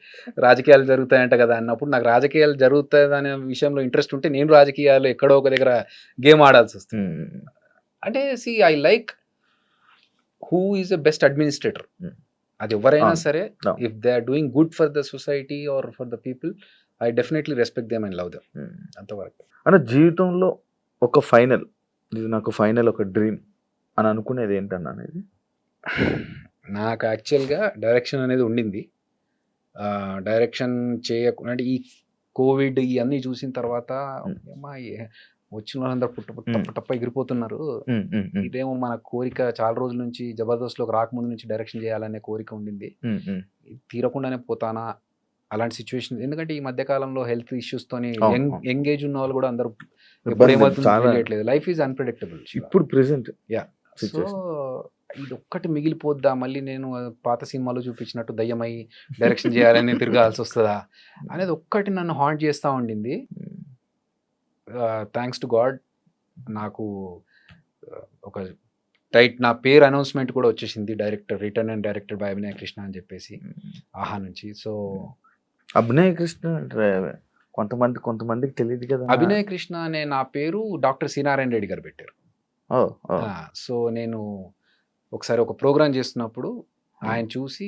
రాజకీయాలు జరుగుతాయంట కదా అన్నప్పుడు నాకు రాజకీయాలు జరుగుతాయి అనే విషయంలో ఇంట్రెస్ట్ ఉంటే నేను రాజకీయాలు ఎక్కడో ఒక దగ్గర గేమ్ ఆడాల్సి వస్తుంది. అంటే I like who is the best administrator, అది ఎవరైనా సరే, if they are doing good for the society or for the people, I definitely respect them and love them. అంతవరకు. అంటే జీవితంలో ఒక ఫైనల్, ఇది నాకు ఫైనల్ ఒక డ్రీమ్ అని అనుకునేది ఏంటన్నా అనేది? నాకు యాక్చువల్గా డైరెక్షన్ అనేది ఉండింది. డైరెక్షన్ చేయకుండా ఈ కోవిడ్ ఇవన్నీ చూసిన తర్వాత వచ్చిన వాళ్ళందరూ పుట్టప్ప ఎగిరిపోతున్నారు, ఇదేమో మన కోరిక చాలా రోజుల నుంచి జబర్దస్త్లోకి రాకముందు నుంచి డైరెక్షన్ చేయాలనే కోరిక ఉండింది, తీరకుండానే పోతానా అలాంటి సిచ్యువేషన్. ఎందుకంటే ఈ మధ్య కాలంలో హెల్త్ ఇష్యూస్తోని ఎంగేజ్ ఉన్న వాళ్ళు కూడా అందరూ ఎప్పుడు ఏమవుతుందో తెలియట్లేదు, లైఫ్ ఈజ్ అన్ప్రెడిక్టబుల్ ఇప్పుడు ప్రెసెంట్. సో ఇది ఒక్కటి మిగిలిపోద్దా, మళ్ళీ నేను పాత సినిమాలో చూపించినట్టు దయ్యమై డైరెక్షన్ చేయాలని తిరగాల్సి వస్తుందా అనేది ఒక్కటి నన్ను హాంట్ చేస్తూ ఉండింది. థ్యాంక్స్ టు గాడ్ నాకు ఒక నా పేరు అనౌన్స్మెంట్ కూడా వచ్చేసింది, director written and directed by Abhinaya Krishna అని చెప్పేసి ఆహా నుంచి. సో అభినయ కృష్ణ కొంతమందికి తెలియదు కదా, అభినయ కృష్ణ అనే నా పేరు డాక్టర్ సి నారాయణ రెడ్డి గారు పెట్టారు. సో నేను ఒకసారి ఒక ప్రోగ్రామ్ చేస్తున్నప్పుడు ఆయన చూసి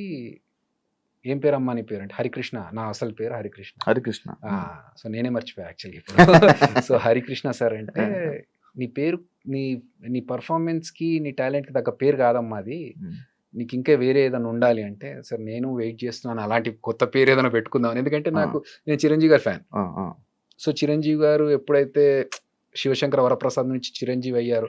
ఏం పేరు అమ్మా నీ పేరు అంటే హరికృష్ణ, నా అసలు పేరు హరికృష్ణ. సో నేనే మర్చిపోయా యాక్చువల్లీ ఇప్పుడు. సో హరికృష్ణ సార్ అంటే నీ పేరు నీ నీ పర్ఫార్మెన్స్కి నీ టాలెంట్కి తగ్గ పేరు కాదమ్మా అది, ఉమ్, నీకు ఇంకా వేరే ఏదైనా ఉండాలి అంటే, సార్ నేను వెయిట్ చేస్తున్నాను అలాంటి కొత్త పేరు ఏదైనా పెట్టుకుందాం. ఎందుకంటే నేను చిరంజీవి గారి ఫ్యాన్. ఆ, ఆ, సో చిరంజీవి గారు ఎప్పుడైతే శివశంకర వరప్రసాద్ నుంచి చిరంజీవి అయ్యారు,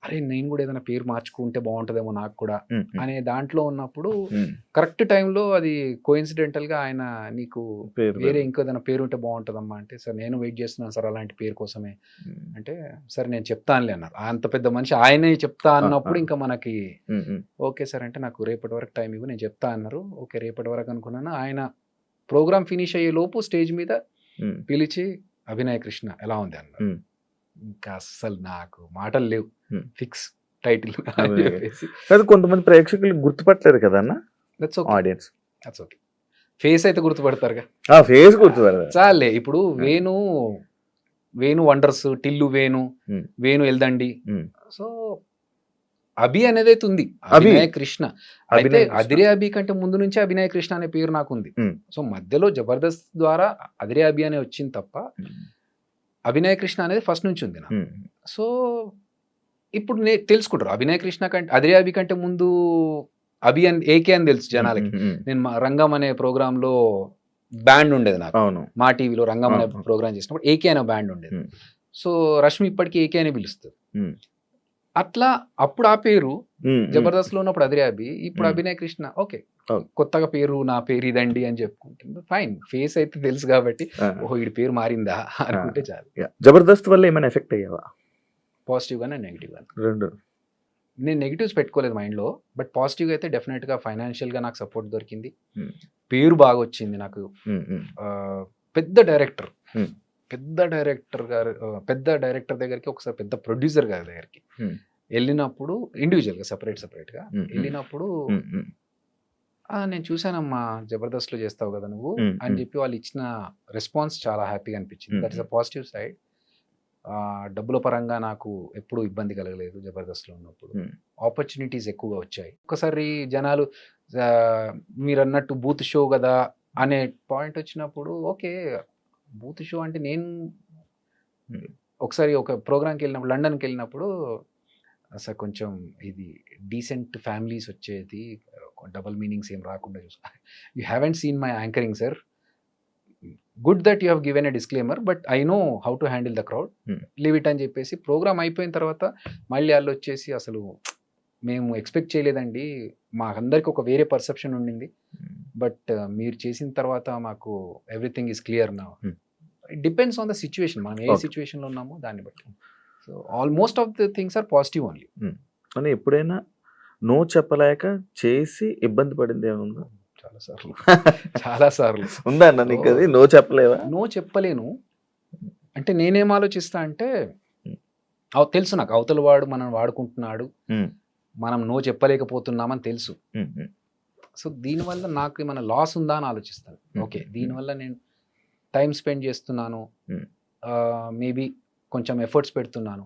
అరే నేను కూడా ఏదైనా పేరు మార్చుకుంటే బాగుంటుందేమో నాకు కూడా ఉమ్, ఉమ్, అనే దాంట్లో ఉన్నప్పుడు ఉమ్, కరెక్ట్ టైంలో అది కోఇన్సిడెంటల్గా ఆయన నీకు పేరు వేరే ఇంకో ఏదైనా పేరు ఉంటే బాగుంటుందమ్మా అంటే, సార్ నేను వెయిట్ చేస్తున్నాను సార్ అలాంటి పేరు కోసమే ఉమ్, అంటే, సరే నేను చెప్తానులే అన్నారు. అంత పెద్ద మనిషి ఆయనే చెప్తా అన్నప్పుడు ఇంకా మనకి ఉమ్, ఉమ్, ఓకే సార్ అంటే, నాకు రేపటి వరకు టైం ఇవ్వు నేను చెప్తా అన్నారు. ఓకే రేపటి వరకు అనుకున్నాను. ఆయన ప్రోగ్రామ్ ఫినిష్ అయ్యే లోపు స్టేజ్ మీద ఉమ్, పిలిచి అభినయ కృష్ణ ఎలా ఉంది అన్నారు. ఉమ్. ఇంకా అస్సలు నాకు మాటలు లేవు, ఫిక్స్ టైటిల్ అభినయ చెప్పేసి. కాదు, కొంతమంది ప్రేక్షకులు గుర్తుపట్టలేరు కదా అన్న, that's okay, audience that's okay. Face అయితే గుర్తుపడతారుగా, ఆ ఫేస్ గుర్తుపడతారు. చాలే. ఇప్పుడు Venu wonders, Tillu Venu, Hmm. Venu Yeldandi. Hmm. So Abhi అనేది అయితే ఉంది, అభి. అభినయ కృష్ణ. అయితే అభినయ కృష్ణ. అదిరే అభి కంటే ముందు నుంచి అభినయ కృష్ణ అనే పేరు నాకు ఉంది. Hmm. సో మధ్యలో జబర్దస్త్ ద్వారా అదిరే అభి అనే వచ్చింది తప్ప అభినయ కృష్ణ అనేది ఫస్ట్ నుంచి ఉంది నాకు. ఉమ్, సో ఇప్పుడు తెలుసుకుంటారు అభినయ కృష్ణ కంటే అదిరే అభి కంటే ముందు అభి అని ఏకే అని తెలుసు జనాలకి. ఉమ్, ఉమ్, నేను రంగం అనే ప్రోగ్రామ్ లో బ్యాండ్ ఉండేది నాకు, అవును. మా టీవీలో రంగం అనే అవును. ప్రోగ్రామ్ చేసినప్పుడు ఏకే అనే బ్యాండ్ ఉండేది. ఉమ్, సో రష్మి ఇప్పటికీ ఏకే అని పిలుస్తుంది. ఉమ్, అట్లా అప్పుడు ఆ పేరు ఉమ్, జబర్దస్త్ లో ఉన్నప్పుడు అదిరే అభి, ఇప్పుడు ఉమ్. అభినయ కృష్ణ. ఓకే అవును. కొత్తగా పేరు, నా పేరు ఇదండి అని చెప్పుకుంటుంది, ఫైన్. ఫేస్ అయితే తెలుసు కాబట్టి ఆ, ఓహో వీడి పేరు మారిందా అనుకుంటే చాలు. yeah. జబర్దస్త్ వల్ల ఏమైనా ఎఫెక్ట్ అయ్యావా? పాజిటివ్ గానే నెగిటివ్ గానే. రెండు. నేను నెగిటివ్స్ పెట్టుకోలేదు మైండ్లో, బట్ పాజిటివ్గా అయితే డెఫినెట్గా ఫైనాన్షియల్గా నాకు సపోర్ట్ దొరికింది, Hmm. పేరు బాగా వచ్చింది నాకు. ఉమ్, ఉమ్, పెద్ద డైరెక్టర్ Hmm. పెద్ద డైరెక్టర్ దగ్గరికి, ఒకసారి పెద్ద ప్రొడ్యూసర్ గారి దగ్గరికి Hmm. వెళ్ళినప్పుడు, ఇండివిజువల్గా సపరేట్గా Hmm. వెళ్ళినప్పుడు ఉమ్, ఉమ్, నేను చూశానమ్మా జబర్దస్త్లో చేస్తావు కదా నువ్వు Hmm. అని చెప్పి వాళ్ళు ఇచ్చిన రెస్పాన్స్ చాలా హ్యాపీగా అనిపించింది. Hmm. That is a positive side. డబ్బుల పరంగా నాకు ఎప్పుడూ ఇబ్బంది కలగలేదు జబర్దస్త్లో ఉన్నప్పుడు. Hmm. ఆపర్చునిటీస్ ఎక్కువగా వచ్చాయి. ఒకసారి జనాలు మీరు అన్నట్టు బూత్ షో కదా అనే పాయింట్ వచ్చినప్పుడు, ఓకే బూత్ షో అంటే నేను Hmm. ఒకసారి ఒక ప్రోగ్రామ్కి వెళ్ళినప్పుడు, లండన్కి వెళ్ళినప్పుడు, అసలు కొంచెం ఇది డీసెంట్ ఫ్యామిలీస్ వచ్చేది, డబల్ మీనింగ్స్ ఏం రాకుండా చూసుకో. You haven't seen my anchoring sir, good that you have given a disclaimer, but I know how to handle the crowd, Hmm. Leave it అని చెప్పేసి ప్రోగ్రామ్ అయిపోయిన తర్వాత మళ్ళీ వాళ్ళు వచ్చేసి, అసలు మేము ఎక్స్పెక్ట్ చేయలేదండి, మాకందరికి ఒక వేరే పర్సెప్షన్ ఉండింది, బట్ మీరు చేసిన తర్వాత మాకు ఎవ్రీథింగ్ ఈస్ క్లియర్ నా. Hmm. It depends on the situation, మనం ఏ Okay. సిచ్యువేషన్లో ఉన్నామో దాన్ని బట్టి. So almost of the things are positive only. అని ఎప్పుడైనా నో చెప్పలేక చేసి ఇబ్బంది పడింది ఏముందా? చాలా సార్లు ఉందా అన్న నీకు అది? నో చెప్పలేవా? నో చెప్పలేను. అంటే నేనేం ఆలోచిస్తా అంటే, తెలుసు నాకు అవతల వాడు మనం వాడుకుంటున్నాడు, ఉమ్, మనం నో చెప్పలేకపోతున్నామని తెలుసు. ఉమ్, ఉమ్, సో దీనివల్ల నాకు ఏమైనా లాస్ ఉందా అని ఆలోచిస్తాను. ఓకే దీనివల్ల నేను టైం స్పెండ్ చేస్తున్నాను, మేబీ కొంచెం ఎఫర్ట్స్ పెడుతున్నాను,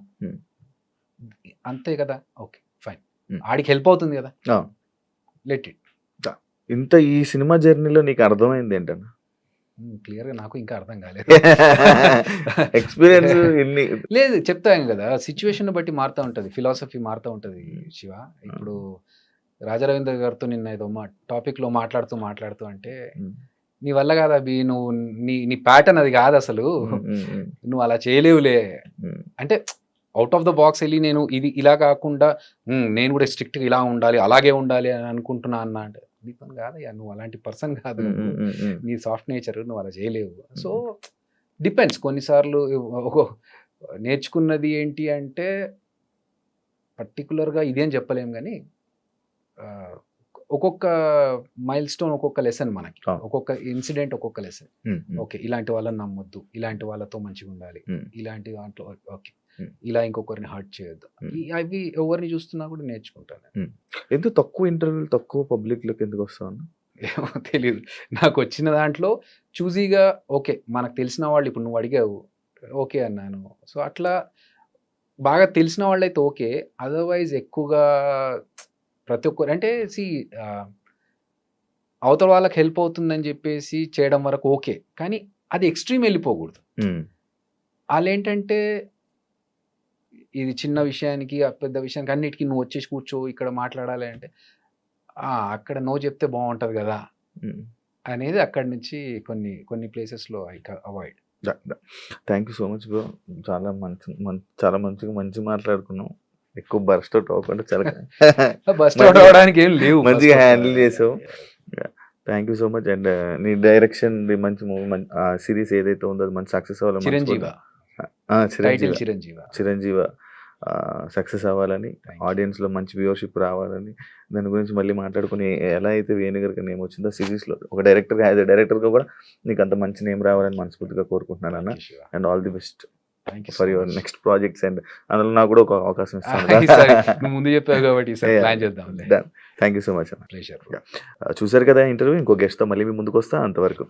అంతే కదా, ఓకే ఫైన్, ఆడికి హెల్ప్ అవుతుంది కదా, ఆ. Let it. ఇంత ఈ సినిమా జర్నీలో నీకు అర్థమైంది ఏంటన్నా? క్లియర్గా నాకు ఇంకా అర్థం కాలేదు. ఎక్స్పీరియన్స్ ఇన్ని లేదు చెప్తాను కదా, సిచ్యువేషన్ బట్టి మారుతూ ఉంటుంది, ఫిలాసఫీ మారుతూ ఉంటుంది శివ. ఇప్పుడు రాజారవీంద్ర గారితో నిన్న ఏదో టాపిక్లో మాట్లాడుతూ అంటే, నీ వల్ల కాదు అభి, నువ్వు నీ ప్యాటర్న్ అది కాదు అసలు, నువ్వు అలా చేయలేవులే అంటే, అవుట్ ఆఫ్ ద బాక్స్ వెళ్ళి నేను ఇది ఇలా కాకుండా నేను కూడా స్ట్రిక్ట్గా ఇలా ఉండాలి, అలాగే ఉండాలి అని అనుకుంటున్నా అన్న అంటే, నీ పని కాదయ్యా, నువ్వు అలాంటి పర్సన్ కాదు, నీ సాఫ్ట్ నేచర్, నువ్వు అలా చేయలేవు. So depends. కొన్నిసార్లు నేర్చుకున్నది ఏంటి అంటే, పర్టికులర్గా ఇదేం చెప్పలేము కానీ, ఒక్కొక్క మైల్ స్టోన్ ఒక్కొక్క లెసన్ మనకి, ఒక్కొక్క ఇన్సిడెంట్ ఒక్కొక్క లెసన్. ఓకే ఇలాంటి వాళ్ళని నమ్మొద్దు, ఇలాంటి వాళ్ళతో మంచిగా ఉండాలి, ఇలాంటి దాంట్లో ఓకే ఇలా ఇంకొకరిని హర్ట్ చేయొద్దు, అవి ఎవరిని చూస్తున్నా కూడా నేర్చుకుంటాను. ఎందుకు తక్కువ ఇంటర్వ్యూలు, తక్కువ పబ్లిక్లోకి ఎందుకు వస్తాను ఏమో తెలియదు. నాకు వచ్చిన దాంట్లో చూజీగా ఓకే మనకు తెలిసిన వాళ్ళు, ఇప్పుడు నువ్వు అడిగావు ఓకే అన్నాను. సో అట్లా బాగా తెలిసిన వాళ్ళు అయితే ఓకే, అదర్వైజ్ ఎక్కువగా ప్రతి ఒక్కరు అంటే అవతల వాళ్ళకి హెల్ప్ అవుతుందని చెప్పేసి చేయడం వరకు ఓకే, కానీ అది ఎక్స్ట్రీమ్ వెళ్ళిపోకూడదు. వాళ్ళు ఏంటంటే ఇది చిన్న విషయానికి ఆ పెద్ద విషయానికి అన్నిటికీ నువ్వు వచ్చేసి కూర్చో ఇక్కడ మాట్లాడాలి అంటే అక్కడ నో చెప్తే బాగుంటది కదా అనేది అక్కడి నుంచి కొన్ని ప్లేసెస్లో I avoid. Thank you so much bro. చాలా మంచిగా మాట్లాడుకున్నాం. ఎక్కువ బర్స్ట్ అవుట్ అవ్వకుండా చాలా బస్ట్ అవుట్ అవడానికి ఏం లేవు, మంచిగా హ్యాండిల్ చేసావు. Thank you so much. And నీ డైరెక్షన్ మంచి మూవీ సిరీస్ ఏదైతే ఉందో అది మంచి సక్సెస్ అవ్వాలి. చిరంజీవ సక్సెస్ అవ్వాలని, ఆడియన్స్లో మంచి వ్యూవర్షిప్ రావాలని, దాని గురించి మళ్ళీ మాట్లాడుకుని ఎలా అయితే వేణుగారికి నేమ్ వచ్చిందో సిరీస్లో ఒక డైరెక్టర్గా యాజ్ ఎ డైరెక్టర్గా కూడా నీకు అంత మంచి నేమ్ రావాలని మనస్ఫూర్తిగా కోరుకుంటున్నాను అన్న. And all the best for your next projects. And అందులో నాకు కూడా ఒక అవకాశం ఇస్తాను. ముందు చెప్పావు కాబట్టి ప్లాన్ చేద్దాం. థ్యాంక్ యూ సో మచ్ అన్న. చూసారు కదా ఇంటర్వ్యూ. ఇంకో గెస్ట్తో మళ్ళీ మీ ముందుకు వస్తా. అంతవరకు